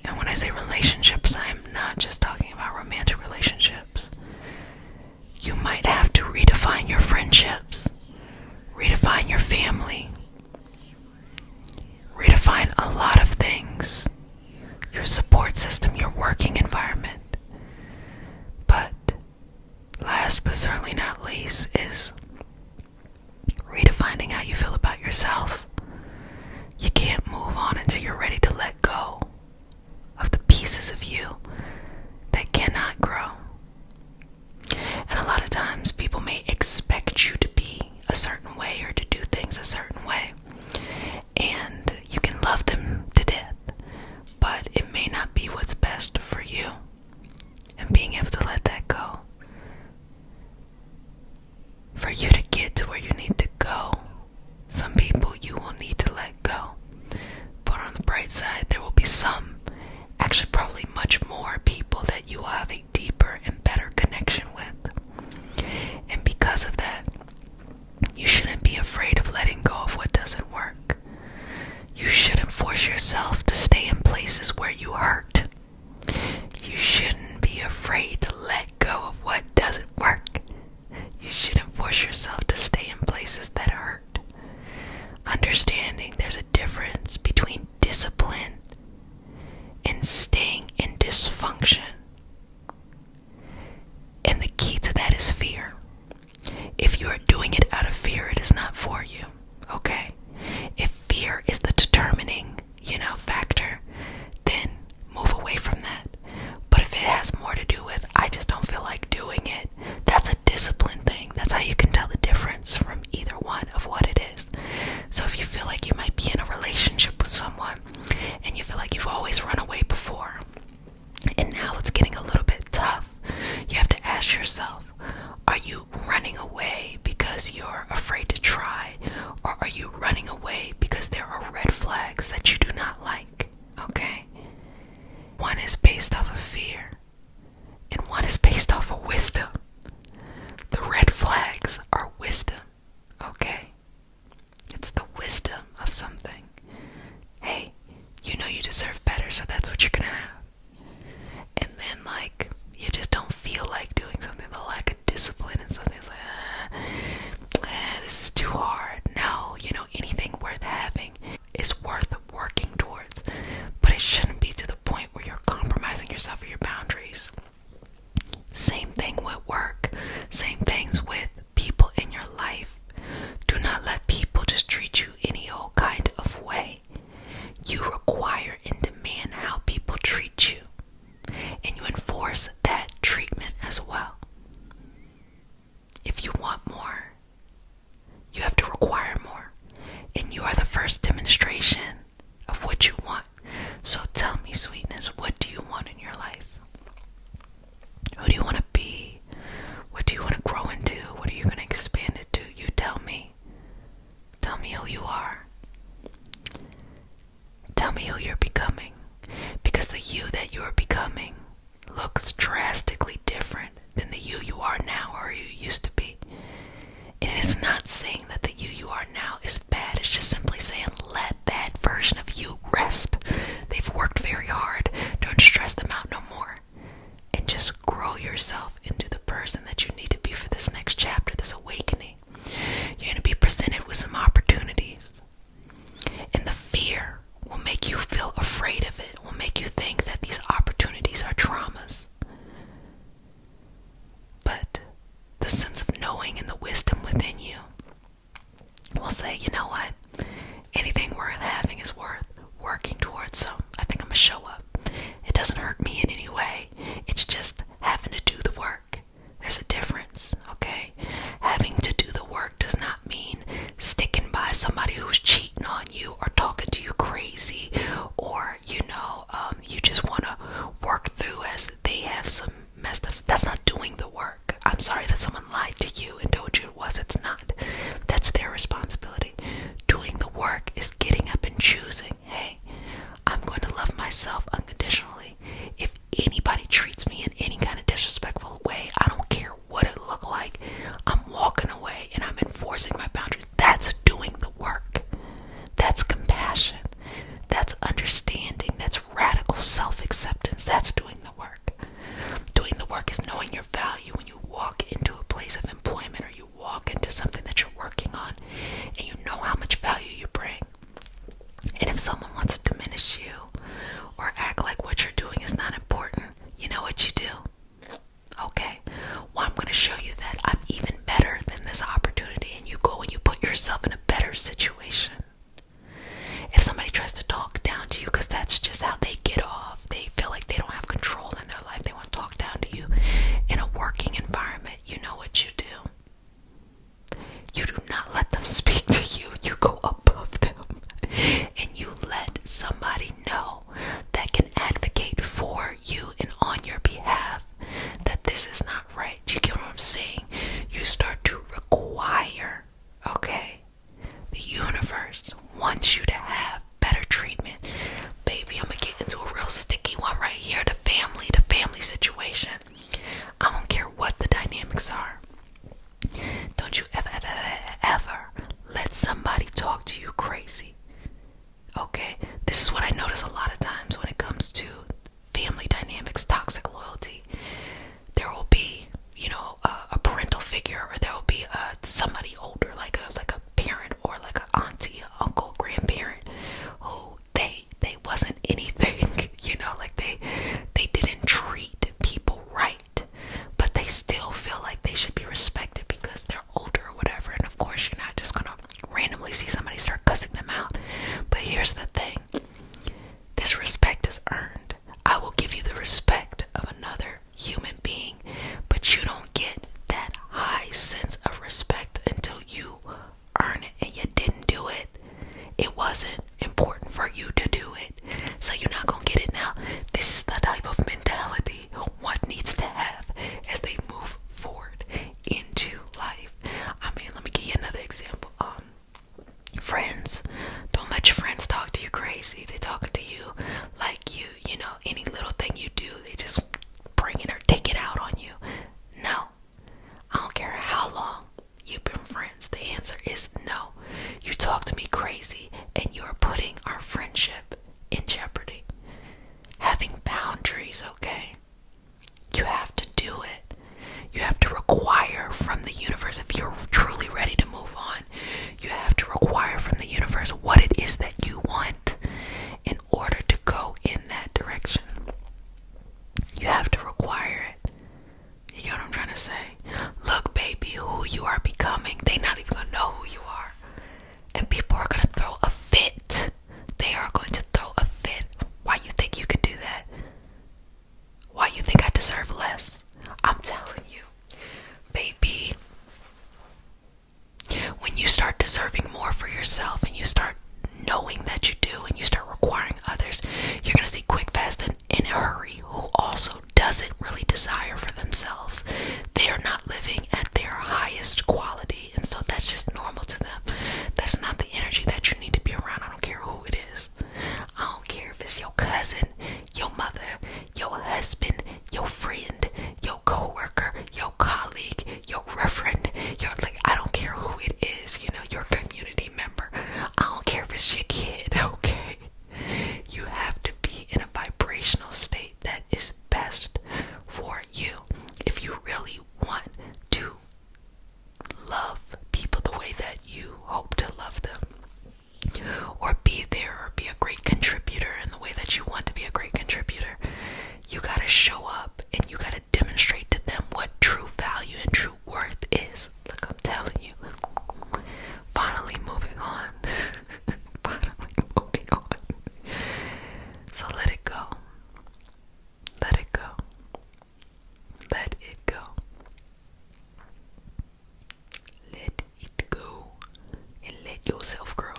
And when I say relationships, I'm not just talking about romantic relationships. You might have to redefine your friendships, redefine your family, redefine a lot of things, your support system, your working environment. But last but certainly not least is redefining how you feel about yourself. You can't move on until you're ready to let go of the pieces of you that cannot grow. And a lot of times people may expect you to be a certain way or to do things a certain way. And you can love them to death, but it may not be what's best for you. And being able to let that go, for you to get to where you need to go, some people you will need to let go. But on the bright side, there will be some, actually probably much more people that you will have a deeper and better connection with. And because of that, you shouldn't be afraid of letting go of what doesn't work. You shouldn't force yourself to stay in places where you hurt. You shouldn't be afraid to let go of what doesn't work. You shouldn't force yourself to stay in places that hurt. Understanding there's a difference between discipline and staying in dysfunction. And the key to that is fear. If you are doing it out of fear, it is not for you. Okay? If fear is the determining, factor, then move away from that. But if it has more to do with, I just don't feel like doing it, that's a discipline thing. That's how you can tell the difference from either one of what it is. So if you feel like you might be in a relationship with someone and you feel like you've always run away before and now it's getting a little bit tough, you have to ask yourself, are you running away because you're afraid to try, or are you running away because there are red flags that you do not like? Okay? One is based off of fear and one is based off of wisdom. The red flags are wisdom. Okay? It's the wisdom of something. Hey, you know you deserve better, so that's what you're gonna have. And then you just don't feel like doing something, the lack of discipline and something like, this is too hard. No, anything worth having is worth working towards, but it shouldn't be to the point where you're compromising yourself or your boundaries. Same thing with work, same things with people in your life. Do not let people just treat you any old kind of way. You require and demand how people treat you, and you enforce that treatment as well. If you want more, you have to require more, and you are the first demonstration of what you want. So tell me, sweetness, what do you want in your life? Who do you want to be? What do you want to grow into? What are you going to expand it to? You tell me. Tell me who you are. Tell me who you're becoming. Because the you that you are becoming looks drastically different than the you are now or you used to be. And it's not saying that the you are now is bad. It's just simply saying let that version of you rest. They've worked very hard. Don't stress them out no more. And just grow yourself into the person that you need to be for this next chapter, this awakening. You're going to be presented with some opportunities. And the fear will make you feel afraid of it. Will make you think that these opportunities are traumas. But the sense of knowing and the wisdom within you will say, you know what? Anything worth having is worth working towards. So I think I'm going to show up. It doesn't hurt me in any way. It's just having to do the work. There's a difference, okay? Having to do the work does not mean sticking by somebody who's cheating on you or talking to you crazy, or you just want to work through as they have some messed up. That's not doing the work. I'm sorry that someone lied to you and told you it was. It's not. That's their responsibility. Doing the work is getting up and choosing, hey, I'm going to love myself unconditionally. If anybody treats me in any kind of disrespectful way, I don't care what it looked like, I'm walking away and I'm enforcing my boundaries. That's doing the work. That's compassion. That's understanding. That's radical self anything, like they didn't treat people right, but they still feel like they should be respected because they're older or whatever. And of course, you're not just gonna randomly see somebody start cussing them out. But here's the thing: this respect is earned. I will give you the respect of another human being, but you don't get that high sense of respect until you earn it, and you didn't do it. It wasn't important for you to do it, so you're not gonna get it now. This is the type of mentality one needs to have as they move forward into life. I mean, let me give you another example. Friends, don't let your friends talk to you crazy. They talking to you like any little thing you do, they just bring it or take it out on you. No, I don't care how long you've been friends. The answer is no. You talk to me crazy and you're putting our friendship in jeopardy. Having boundaries, okay? You have to do it. You have to require from the universe, if you're truly ready to move on, you have to require from the universe what it is that you want in order to go in that direction. You have to require it. You get what I'm trying to say? Look, baby, who you are becoming, they not even gonna know who you are. And people are gonna throw a fit. They are going to throw a fit. Why you think you could do that? Why you think I deserve less? I'm telling you, baby, when you start deserving more for yourself and you start knowing that you do and you start requiring others, you're going to see quick, fast, and in a hurry who also doesn't really desire for themselves. They are not living at their highest quality, and so that's just normal to them. That's not the energy that you need to be around. I don't care who it is. I don't care if it's your cousin, your mother, your husband, your friend, your coworker, your colleague, your reverend, I don't care who it is, your community member. I don't care if it's your kid, okay? You have to be in a vibrational state that is best for you. If you really want to love people the way that you hope to love them, or be there, or be a great contributor in the way that you want to be a great contributor, you gotta show up and you gotta demonstrate to them what true value and true worth is. Look, I'm telling you. Finally moving on. Finally moving on. So let it go. Let it go. Let it go. Let it go. And let yourself grow.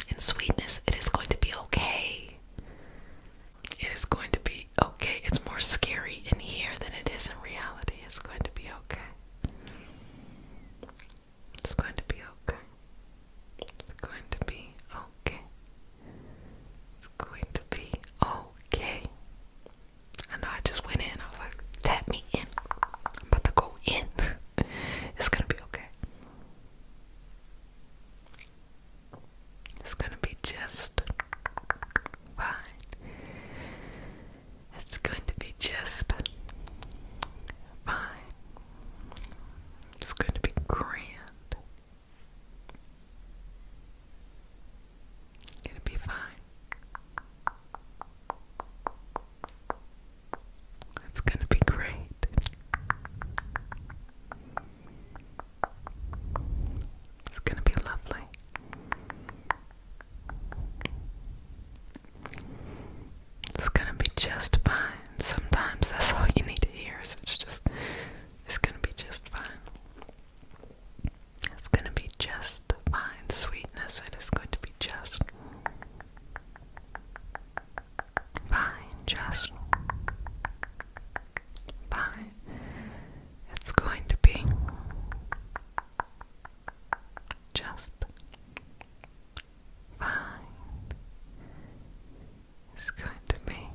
In sweetness, it is going to be okay. It is going to be okay. It's more scary in here than it is in reality. It's going to be okay. It's going to be okay. It's going to be okay. It's going to be okay. I know I just went in. I was like, tap me in. I'm about to go in. It's going to be okay. It's going to be just fine. It's going to be just fine. It's going to be grand. It's going to be fine. It's going to be great. It's going to be lovely. It's going to be just fine. Sometimes that's all you need to hear. Is it's going to be just fine. It's going to be just fine. Sweetness, it is going to be just fine. Just fine. It's going to be just fine. It's going to be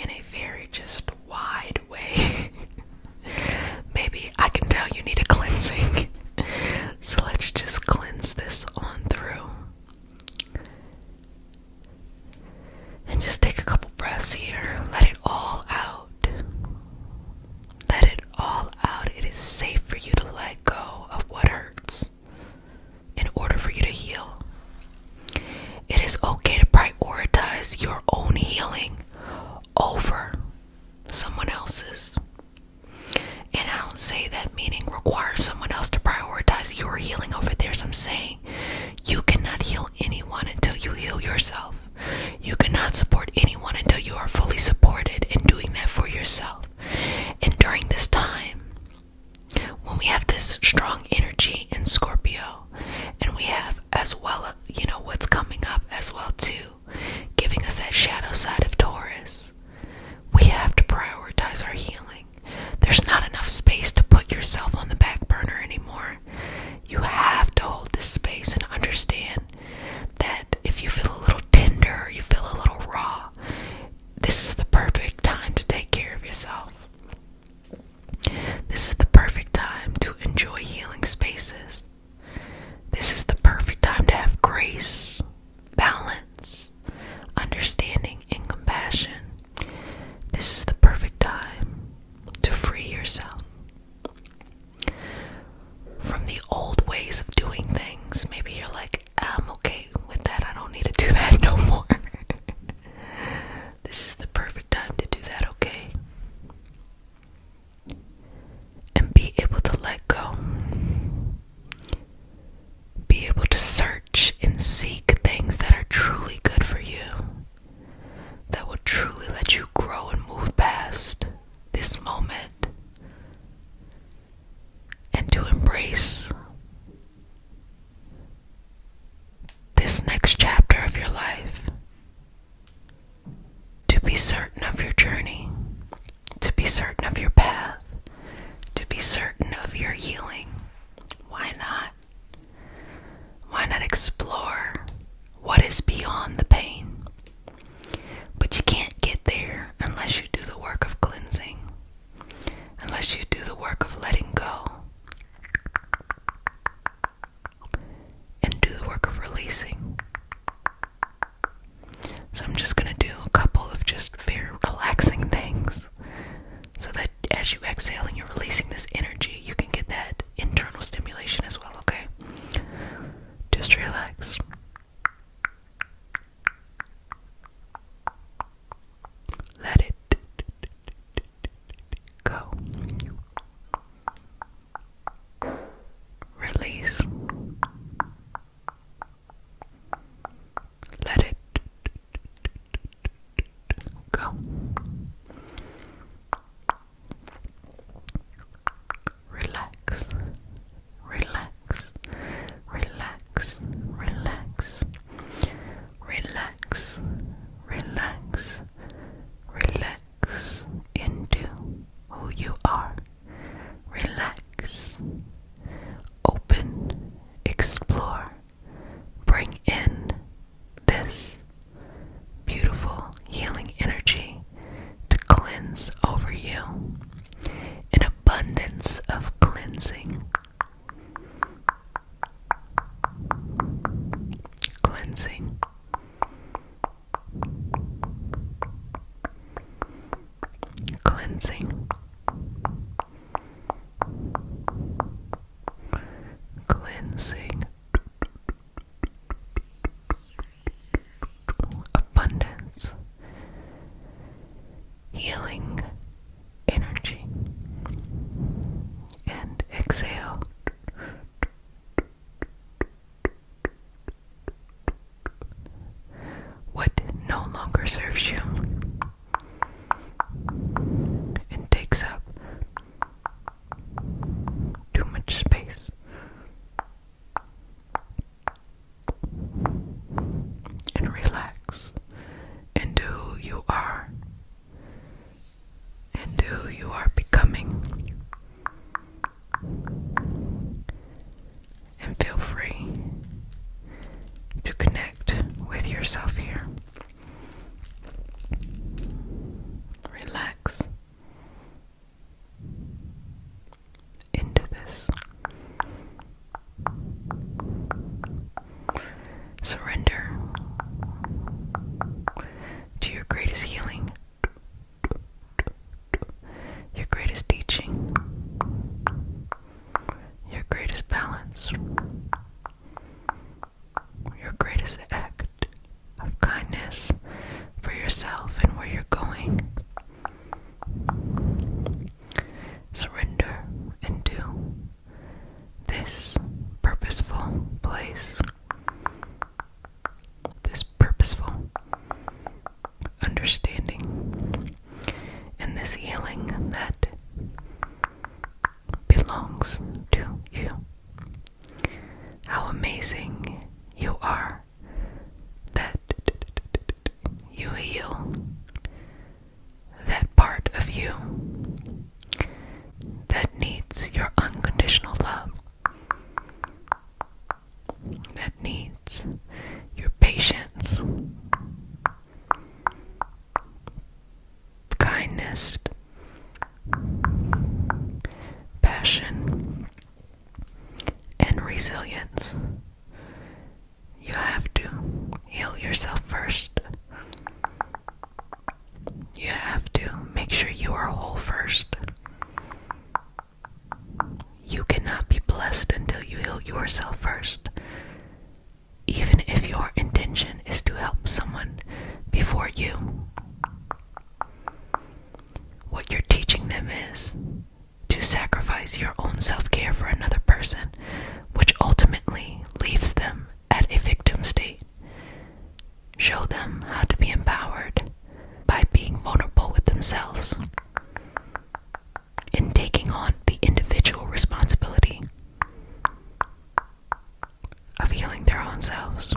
in a very just wide way. Maybe I can tell you need a cleansing. So let's just cleanse this on through. And just take a couple breaths here. Let it all out. Let it all out. It is safe for you to let go of what hurts in order for you to heal. It is okay to prioritize your own healing over someone else's. And I don't say that meaning require someone else to prioritize your healing over theirs. I'm saying you cannot heal anyone until you heal yourself. You cannot support anyone until you are fully supported in doing that for yourself. And during this time, when we have this strong energy in Scorpio, and we have as well, what's coming up as well too, giving us that shadow side of Taurus, we have to prioritize our healing. There's not enough space to put yourself on the back burner anymore. You have to hold this space and understand that if you feel a little tender, or you feel a little raw, this is the perfect time to take care of yourself. This is the perfect time to enjoy healing spaces. This is the perfect time to have grace, balance, understanding, and compassion. This is the perfect time to free yourself from the old ways of doing things. Maybe you're like, I'm okay with that. I don't need to do that no more. This is the perfect time to do that, okay? And be able to let go. Be able to search and seek things that are truly good for you, that will truly let you grow and move past this moment, and to embrace this next chapter of your life, to be certain of your journey, to be certain of your path, to be certain of your healing. Why not? Why not explore what is beyond the pain? But you can't get there unless you do the work of cleansing, unless you do the work of letting go, and do the work of releasing. So I'm just going to do a couple of just very relaxing things so that as you exhale and you're releasing this energy, you can get that internal stimulation as well, okay? Just relax. Let it go. Release. Let it go. Relax. Relax. Relax. Relax. Relax. Relax. Relax into who you are. Relax. Open. Explore. Bring in this beautiful healing energy to cleanse over you. An abundance of cleansing. Cleansing. Cleansing. Cleansing. Abundance. Healing energy. And exhale. What no longer serves you and takes up too much space. And relax into who you are optimist, passion, and resilience. You have to heal yourself first. You have to make sure you are whole first. You cannot be blessed until you heal yourself first. Even if your intention is to help someone before you. What you're teaching them is to sacrifice your own self-care for another person, which ultimately leaves them at a victim state. Show them how to be empowered by being vulnerable with themselves and taking on the individual responsibility of healing their own selves.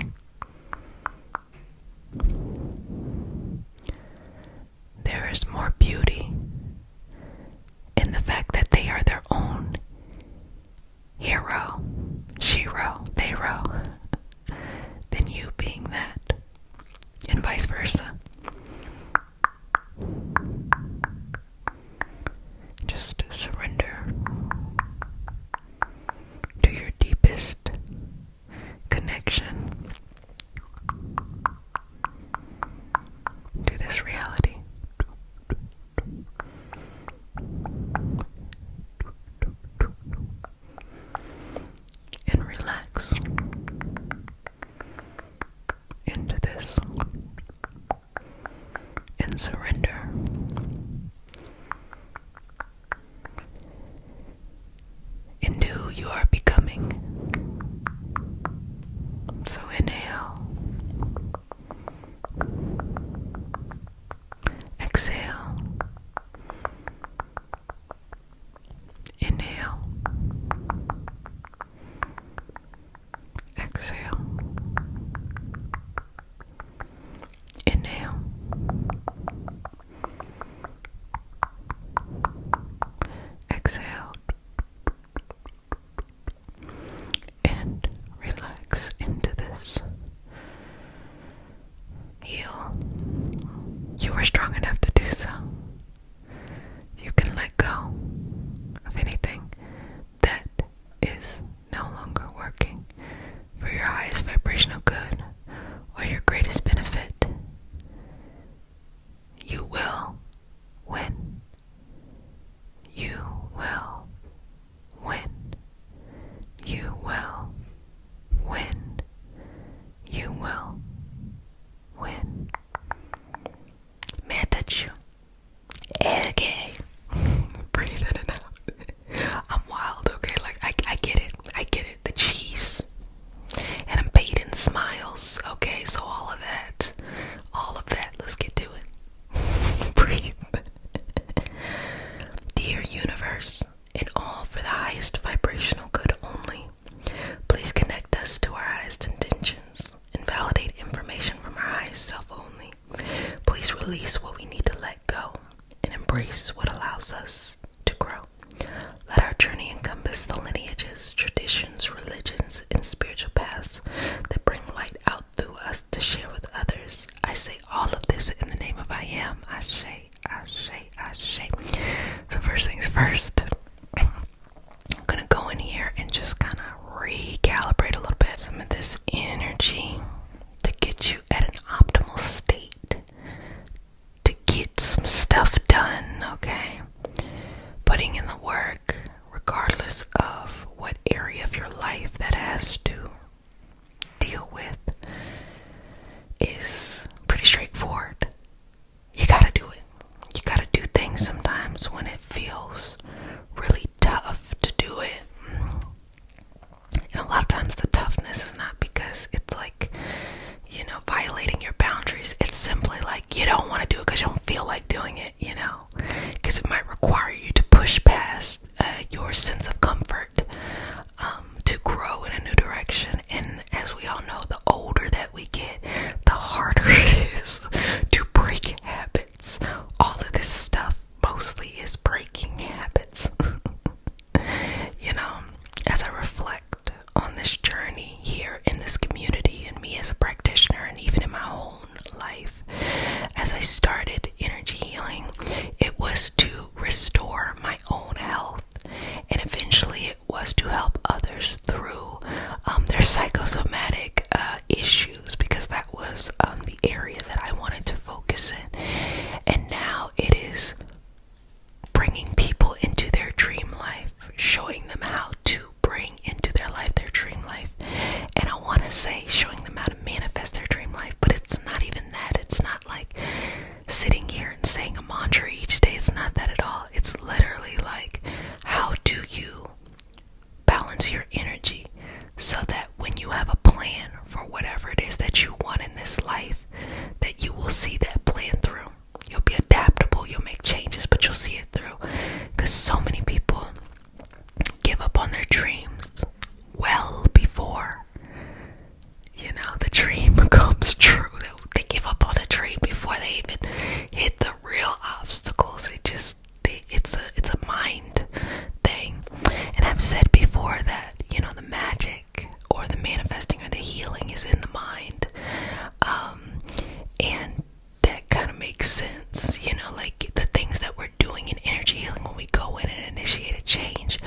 There is more beauty in the fact that they are their own hero, shero, theyro, than you being that, and vice versa. Just surrender to your deepest connection to this reality. And relax into this and surrender. Into who you are becoming. So inhale. Exhale. Inhale. Exhale. Inhale. Exhale. And relax into this. Heal. You are strong enough to do so. You can let go of anything that is no longer working for your highest vibrational good or your greatest benefit. You will win. You will win. You will win. You will win. May I touch you? Okay. Breathe in and out. I'm wild, okay? Like, I get it. I get it. The cheese. And I'm paid in smiles, okay? So all of that, let's get to it. Breathe. Dear universe, and all for the highest vibrational good only, please connect us to our highest intentions and validate information from our highest self only. Please release what we need to let go and embrace what allows us to grow. Let our journey encompass the lineages, traditions, religions, and spiritual paths that bring light out through us to share with others. I say all of this in the name of I am. Ashe, Ashe, Ashe. So first things first, I'm gonna go in here and just kind of recalibrate a little bit some of this energy to get you at an optimal state to get some stuff done, okay? Putting in the work, regardless of what area of your life that has to deal with, is pretty straightforward. You gotta do it. You gotta do things sometimes when it feels really tough to do it. And a lot of times the toughness is not because it's like, violating your boundaries. It's simply like you don't want to do it because you don't feel like doing it, because it might require you to push past your sense of comfort to grow in a new direction. And as we all know, the older that we get, the harder it is to break habits. All of this stuff mostly is breaking habits. Because so many people give up on their dreams well before, the dream comes true. They give up on a dream before they even hit the real obstacles. It's a mind thing. And I've said before that, the magic or the manifesting or the healing is in the mind. And that kind of makes sense, like the things that we're doing in energy healing when we go in and initiate a change,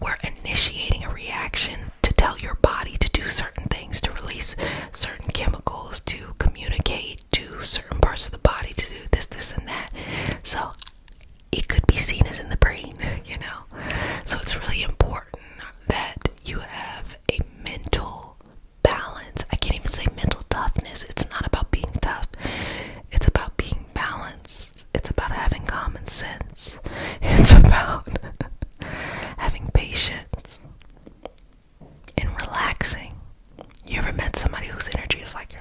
we're initiating a reaction to tell your body to do certain things, to release certain chemicals, to communicate to certain parts of the body to do this and that. So it could be seen as in the brain, So it's really important that you have a mental balance. I can't even say mental toughness. It's not about being tough. It's about being balanced. It's about having common sense. It's about having patience and relaxing. You ever met somebody whose energy is like,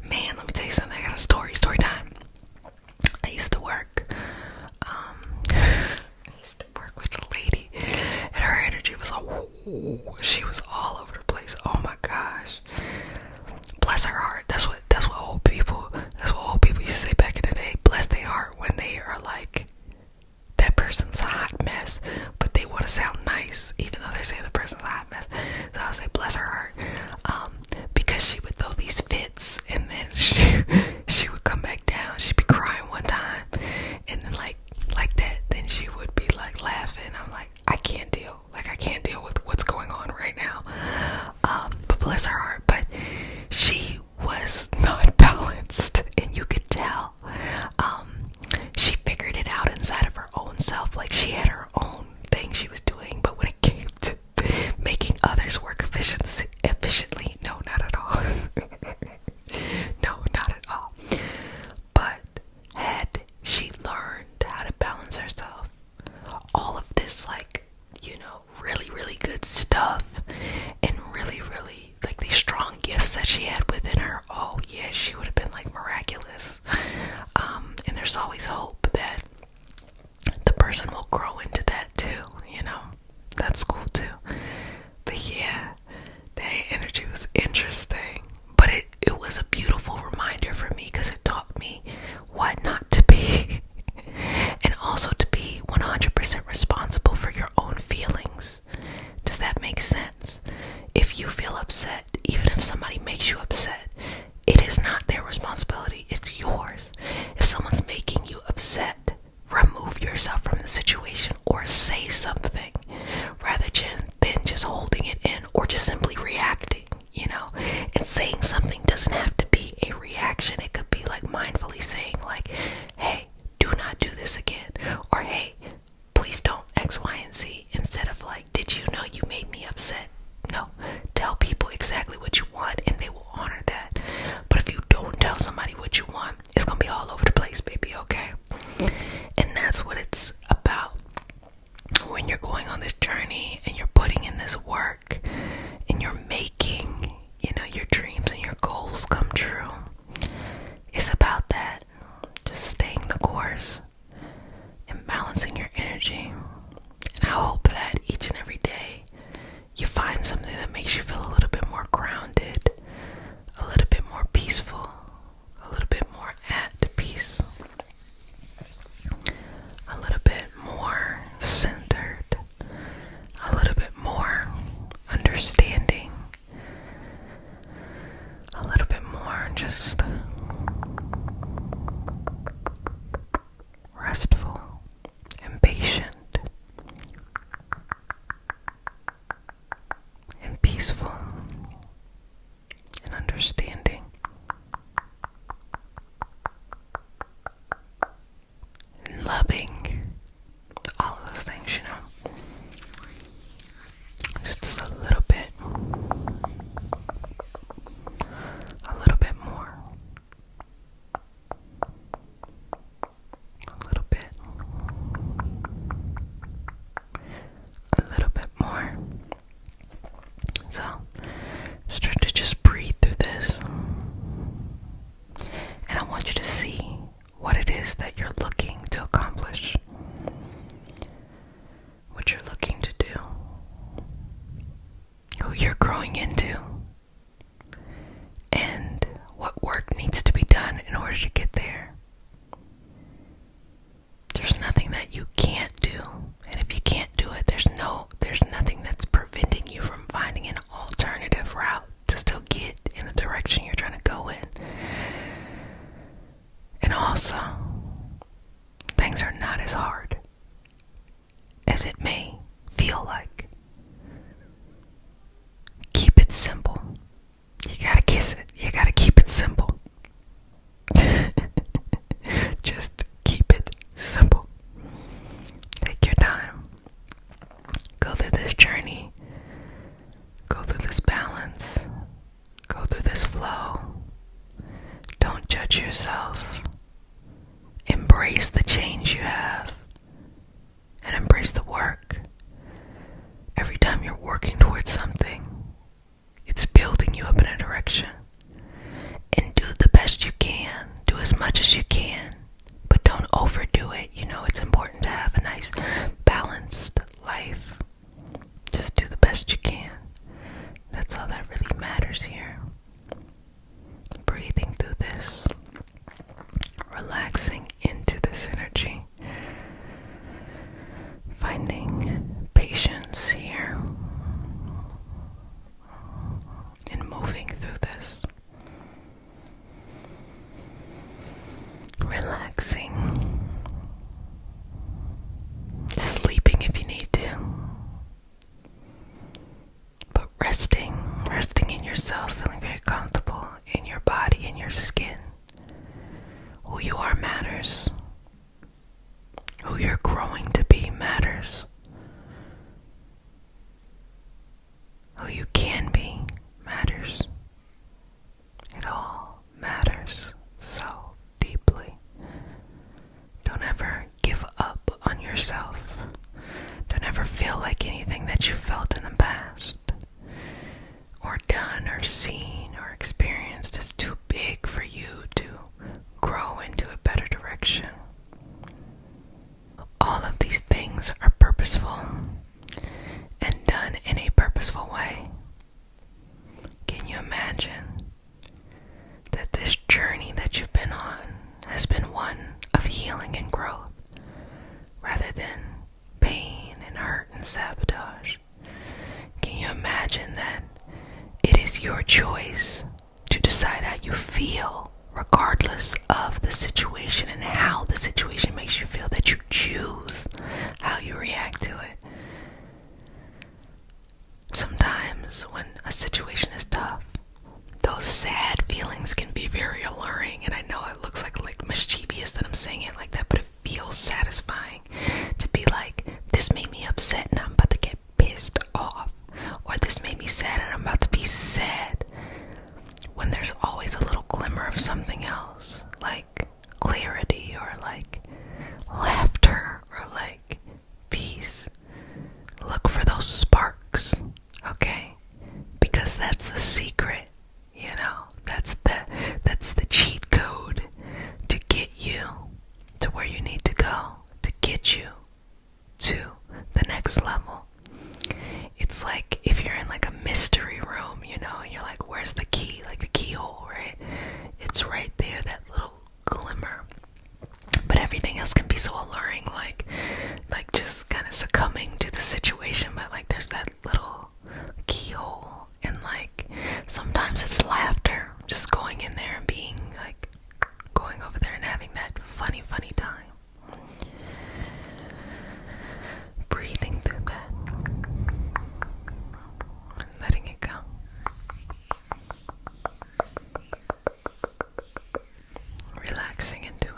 man, let me tell you something. I got a story time. I used to work with a lady, and her energy was like, whoa, she was all over the place. Oh my gosh, bless her heart. That's what old people used to say back in the day. Bless their heart when they are like, that person's a hot mess, but they want to sound nice even though they're saying the person's a hot mess. So I would say bless her heart, because she would throw these fits, and then she would come back down. She'd be crying one time, and then like that, then she would be like laughing. I'm like, I can't deal with what's going on right now. But bless her heart, but she was not balanced, and you could tell. She figured it out inside of her own self. Like, she had her own thing she was doing, but when it came to making others work efficiently, no, not at all. No, not at all. But had she learned how to balance herself, all of this, like, really, really good stuff, and really, really, like, these strong gifts that she had within her, oh yeah, she would have been like miraculous. And there's always hope that the person will grow into that too, that's cool too. But yeah, that energy was interesting, but it was a beautiful reminder for me, because it taught me what not to be and also to be 100% responsible for your own feelings. Does that make sense? If you feel upset, even if somebody makes you upset, it is not their responsibility, it's yours. If someone's making you upset, remove yourself from the situation or say something rather than just holding it in or just simply reacting, and saying something doesn't have to be a reaction. It could be like mindfully saying like, hey, do not do this again, or hey, please don't X, Y, and Z, instead of like, did you know you made me upset? No, tell people exactly what you want and they will honor that. But if you don't tell somebody what you want, it's gonna be all over the place, baby, okay? And that's what it's about when you're going on this journey and you're putting in this work and you're making, your dreams and your goals come true. It's about that. Just staying the course and balancing your energy. And I hope that each and every day you find something that makes you feel a little bit more grounded, a little bit more peaceful, a little bit more at peace, a little bit more centered, a little bit more understanding, a little bit more just restful and patient and peaceful and understanding and loving, all of those things, just a little bit more, a little bit more. So start to just breathe through this, and I want you to see what it is that you're looking to accomplish. matters. Who you can be matters. It all matters so deeply. Don't ever give up on yourself. Don't ever feel like anything that you felt in the past, or done, or seen, or experienced is too big for you to grow into a better direction. All of these things are purposeful and done in a purposeful way. Can you imagine that this journey that you've been on has been one of healing and growth rather than pain and hurt and sabotage? Can you imagine that it is your choice to decide how you feel regardless of the situation and how the situation makes you feel, that you choose how you react to it? Sometimes when a situation is tough, those sad feelings can be very alluring, and I know it looks like mischievous that I'm saying it like that, but it feels satisfying to be like, this made me upset and I'm about to get pissed off, or this made me sad and I'm about to be sad, when there's always a little glimmer of something else, like clarity, or like laughter, or like peace. Look for those sparks, okay? Because that's the secret, you know? That's the cheat code to get you to where you need to go, to get you to the next level. It's like if you're in like a mystery room, you know, and you're like, where's the key? Like the keyhole, right? It's right there, that little glimmer. But everything else can be so alluring, like just kind of succumbing to the situation, but like there's that little keyhole, and like sometimes it's laughter, just going in there and being like, going over there and having that funny time. Breathing through that and letting it go. Relaxing into it.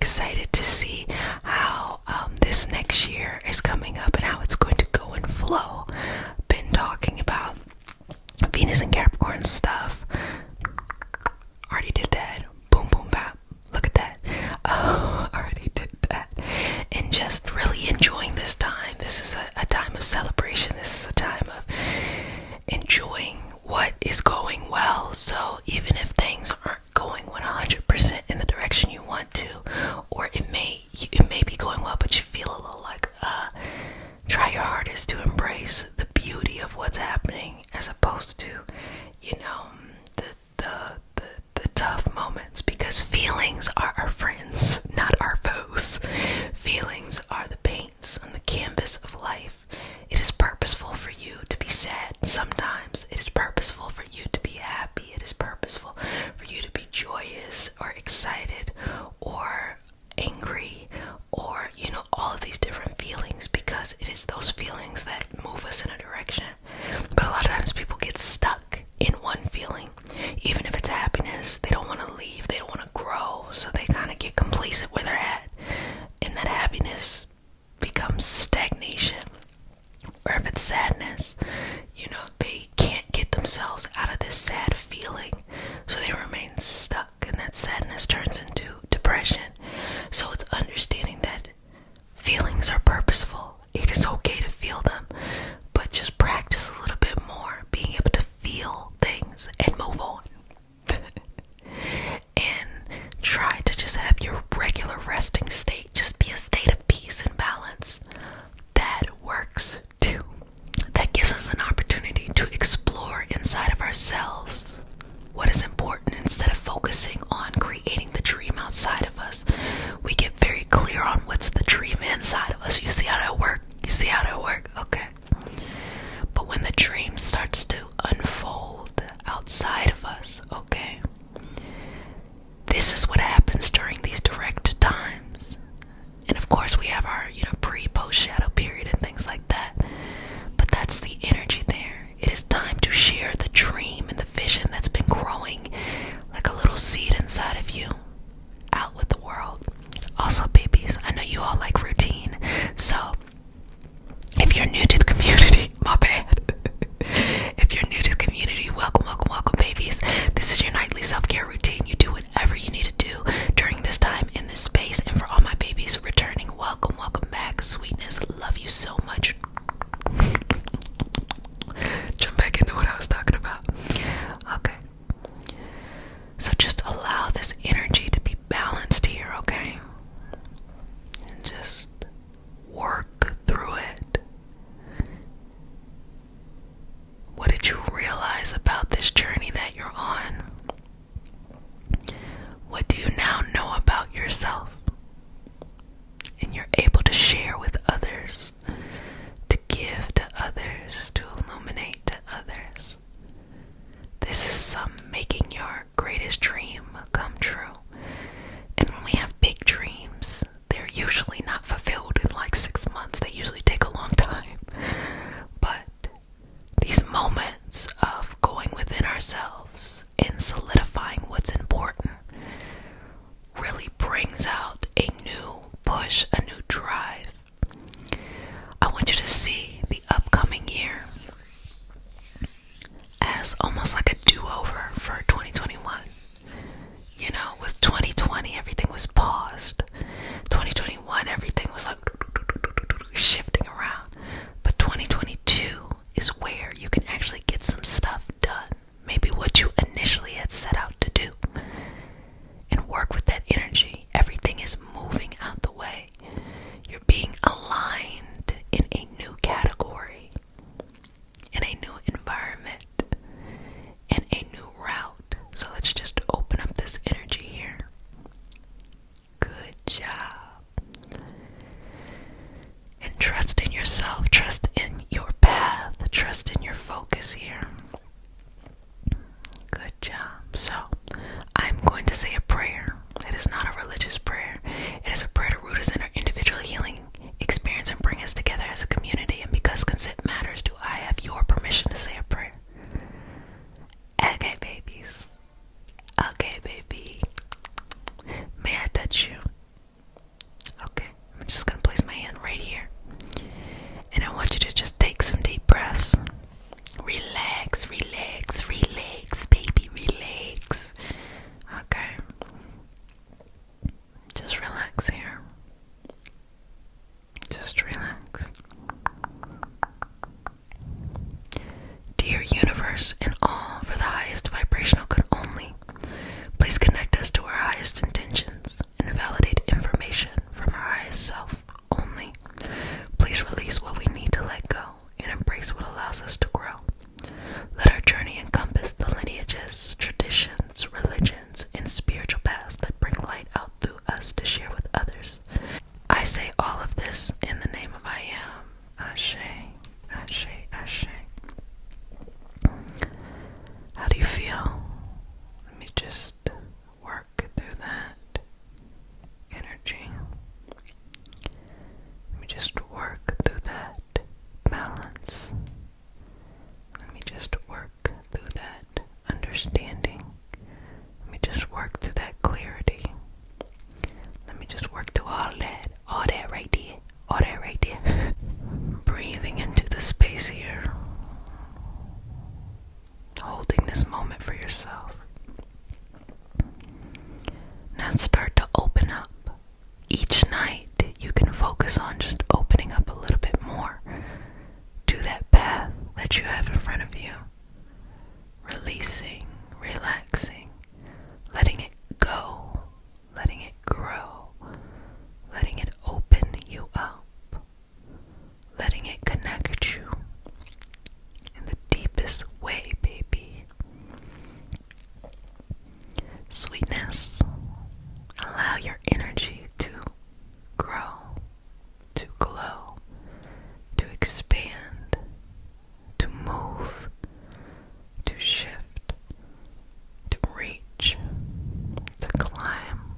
excited to see how this next year is coming up and how it's going to go and flow. Been talking about Venus and Capricorn stuff. Already did that. Boom, boom, bap. Look at that. Oh, already did that. And just really enjoying this time. This is a time of celebration. This is a time of enjoying what is going well. So even if things aren't going 100% in the direction you want to, or it may be going well, but you feel a little like, try your hardest to embrace the beauty of what's happening, as opposed to, the tough moments, because feelings are our friends, not our foes. Feelings are the paints on the canvas of life. It is purposeful for you to be sad sometimes. It is purposeful for you to be happy. It is purposeful for you to be joyous or excited or angry, or all of these different feelings, because it is those feelings that move us in a direction. But a lot of times people get stuck in one feeling. Even if it's happiness, they don't want to leave, they don't want to grow, so they kind of get complacent where they're at, and that happiness becomes stagnation. Or if it's sadness, they can't get themselves out of this sad feeling, so they remain stuck, and that sadness turns into depression. So it's understanding that feelings are purposeful. It is okay to feel them, but just practice a little bit more being able to feel things and move on. And try to just have your regular resting state just be a state of peace and balance. That works too. That gives us an opportunity to explore inside of ourselves what is important, instead of focusing on creating the dream outside of us. We get very clear on what's the dream inside of us. You see how that work? Okay. But when the dream starts to unfold outside of us, okay, this is what happens during these direct times. And of course we have our, pre-post shadow period and things like that. But that's the energy there. It is time to share the dream and the vision that's been growing like a little seed inside of you out with the world. Also, babies, I know you all like routine. So if you're new to the community, my bad. If you're new to the community, welcome, babies. This is your nightly self-care routine. You do whatever you need to do during this time in this space. And for all my babies returning, welcome back. Sweetness, love you so much. Jump back into what I was talking about. Okay. So just allow this energy to be balanced here, okay? And just work through it. What did you realize about this journey that you're on? What do you now know about yourself? And you're able to share with others, to give to others, to illuminate to others. This is some making your greatest dream come true. And when we have big dreams, they're usually not fulfilled in like 6 months. They usually take a long time. But these moments of going within ourselves and solidifying what's important really brings out a new push, a new drive. I want you to see the upcoming year as almost like a do-over for 2021. With 2020, everything was paused. 2021, everything was like shifting around. But 2022 is where you can actually get some stuff done. Maybe what you initially had set out to do. And work with that energy. Everything is moving out the way. You're being aligned in a new category, in a new environment, in a new route. So let's just open up this energy here. Good job. And trust in yourself, trust in your path, trust in your focus here. Good job. So I'm going to say a prayer. It is not a religious prayer. It is a prayer to root us in our individual healing experience and bring us together as a community. And because consent matters, do I have your permission to say a prayer? Okay, babies. Okay, baby. May I touch you? force and all for the highest vibrational good only. Please connect us to our highest intentions and validate information from our highest self only. Please release what we need to let go and embrace what allows us to grow. Let our journey encompass the lineages, traditions, religions, and spiritual paths that bring light out through us to share with others. I say all of this in the name of I am. Ashe, Ashe, Ashe. How do you feel? Let me just work through that energy. Let me just work through that balance. Let me just work through that understanding. Let me just work through that clarity. Let me just work through all that right there, all that right there. Breathing into the space here. Holding this moment for yourself. Now start to open up. Each night you can focus on just opening up a little bit more to that path that you have in front of you. Releasing, relaxing, letting it go, letting it grow, letting it open you up, letting it connect you in the deepest way, baby. Sweetness, allow your energy to grow, to glow, to expand, to move, to shift, to reach, to climb,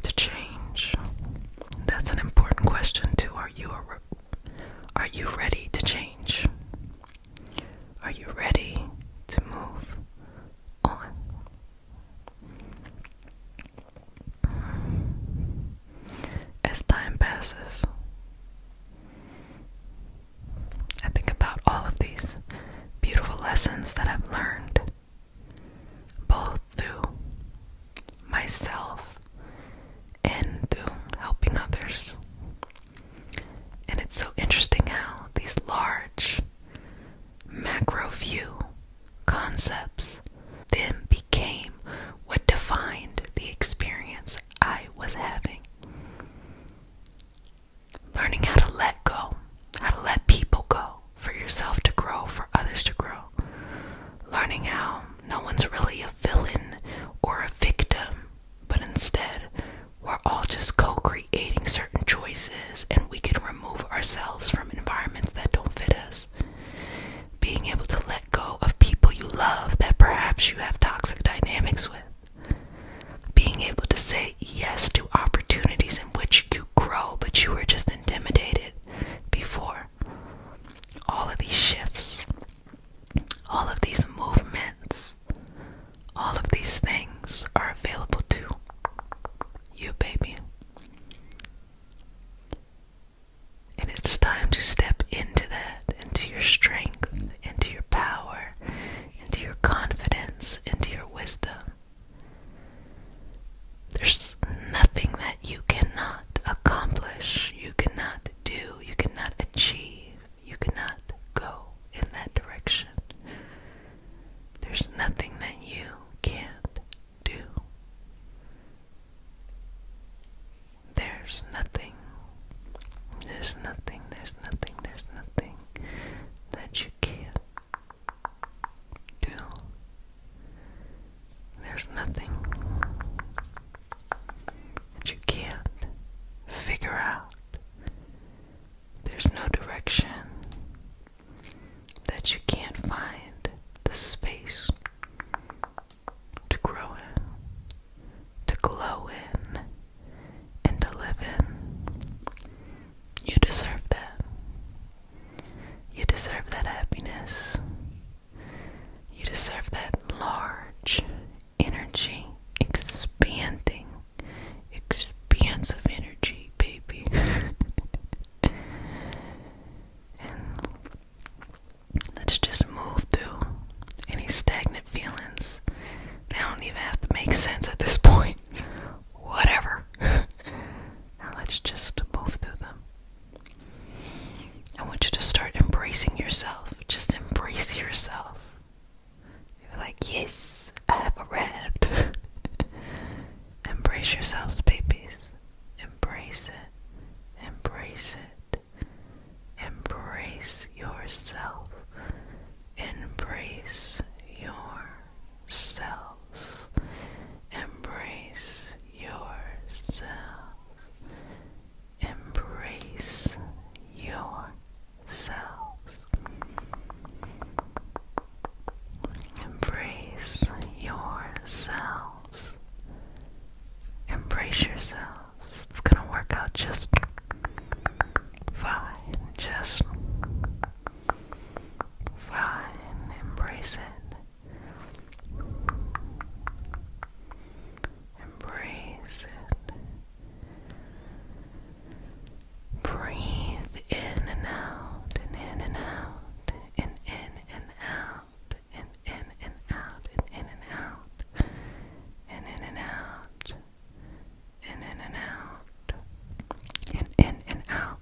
to change. That's an important question too. Are you ready to change? Are you ready to move on? As time passes, I think about all of these beautiful lessons that I've learned, both through myself and through helping others. And it's so interesting how these large macro view concepts then became what defined the experience I was having. Learning how to let go, how to let people go, for yourself to grow, for others to grow. Learning how no one's really a villain or a victim, but instead we're all just co-creating certain choices, and we can remove ourselves from environments that don't fit us. Being able to let go of people you love that perhaps you have toxic dynamics with. Being able to say yes to opportunities in which you grow, but you were just intimidated before. All of these shifts, all of these movements, all of these things are available to you, baby. And it's time to step into that, into your strength, into your power, into your confidence, into your wisdom. There's nothing that you cannot accomplish, you cannot do, you cannot achieve, you cannot go in that direction. There's nothing that you can't do. There's nothing that you can't do. There's nothing that you can't figure out. There's no direction that you can't find the space to grow in, to glow in, and to live in. You deserve just fine, just fine. Embrace it. Embrace it. Breathe in and out, and in and out, and in and out, and in and out, and in and out, and in and out, and in and out, and in and out,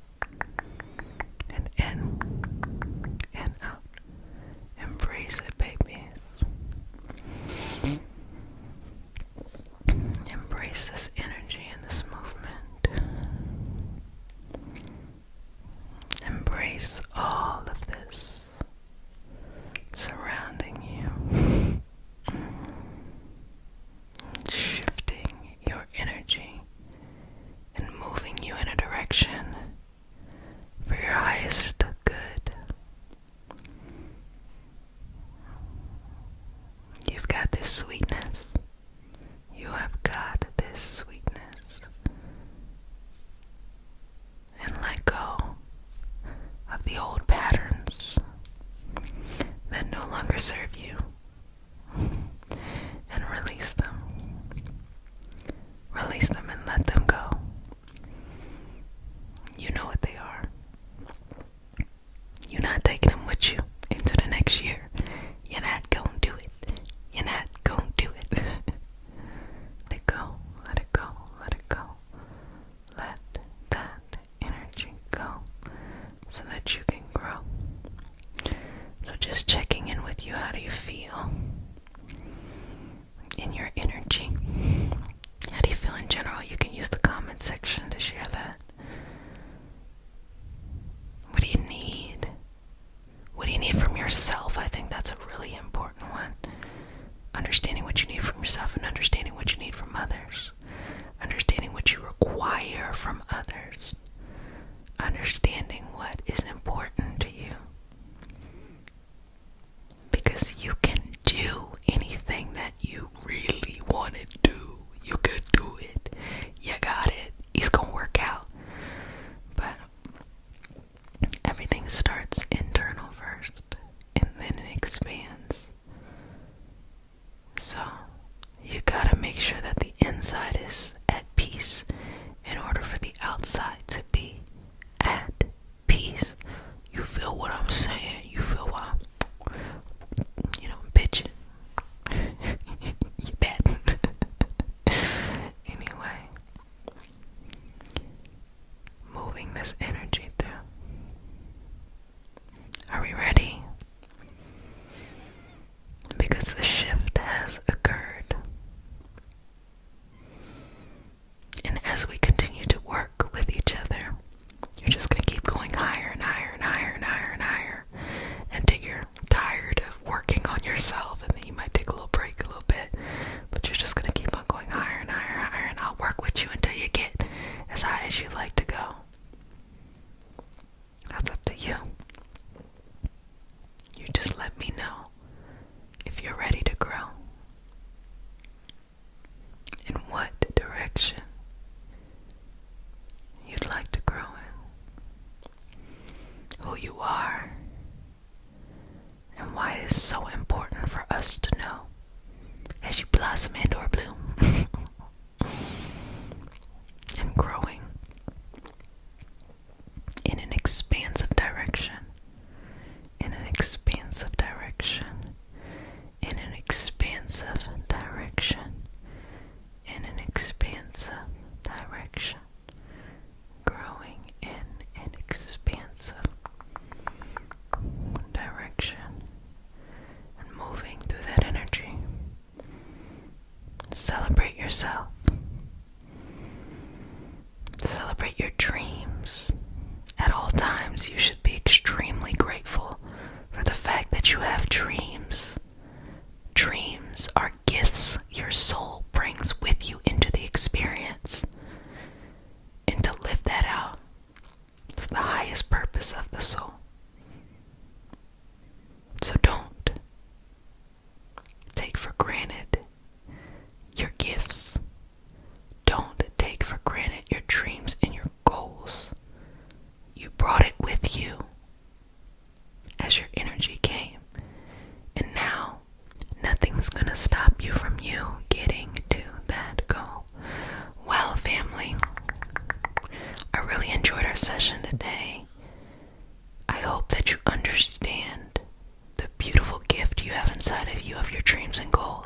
and in and out. Embrace it, babies. Embrace this energy and this movement. Embrace all of this surrounding you, shifting your energy and moving you in a direction for your highest good. You've got this sweetness. You have got this sweetness. And let go of the old patterns that no longer serve you. And release them. Release them and let them go. You know what they are. You're not taking them with you into the next year. You're not gonna do it. You're not gonna do it. Let it go. Let it go. Let it go. Let that energy go so that you can grow. So just checking in with you. How do you feel in your energy? How do you feel in general? You can use the comment section to share that. What do you need? What do you need from yourself? I think that's a really important one. Understanding what you need from yourself and understanding what you need from others. Understanding what you require from others. Understanding what is important to you. Because you can do anything that you really want to do. You can do it. You got it. It's gonna work out. But everything starts internal first, and then it expands. So you gotta make sure that the inside is at peace in order for the outside to be at peace. You feel what I'm saying? You feel what I'm pitching? You bet. Anyway, moving this energy through. Are we ready? Because the shift has occurred. And as we continue to work with each other, you're just going to keep going higher and higher and higher and higher and higher until you're tired of working on yourself, and then you might take a little break a little bit, but you're just going to keep on going higher and higher and higher, and I'll work with you until you get as high as you'd like to go. That's up to you. You just let me know if you're ready to grow. In what direction you'd like to grow in. Who you are. And why it is so important for us to know as you blossom and or bloom. And growing in an expansive direction. In an expansive direction. In an expansive direction. In an expansive direction. Growing in an expansive direction. And moving through that energy. Celebrate yourself. Celebrate your dreams. At all times, you should be extremely grateful for the fact that you have dreams. Dreams are gifts your soul brings with you into the experience. And to live that out is the highest purpose of the soul. So don't take for granted your gifts. Don't take for granted your dreams and your goals. session today. I hope that you understand the beautiful gift you have inside of you of your dreams and goals.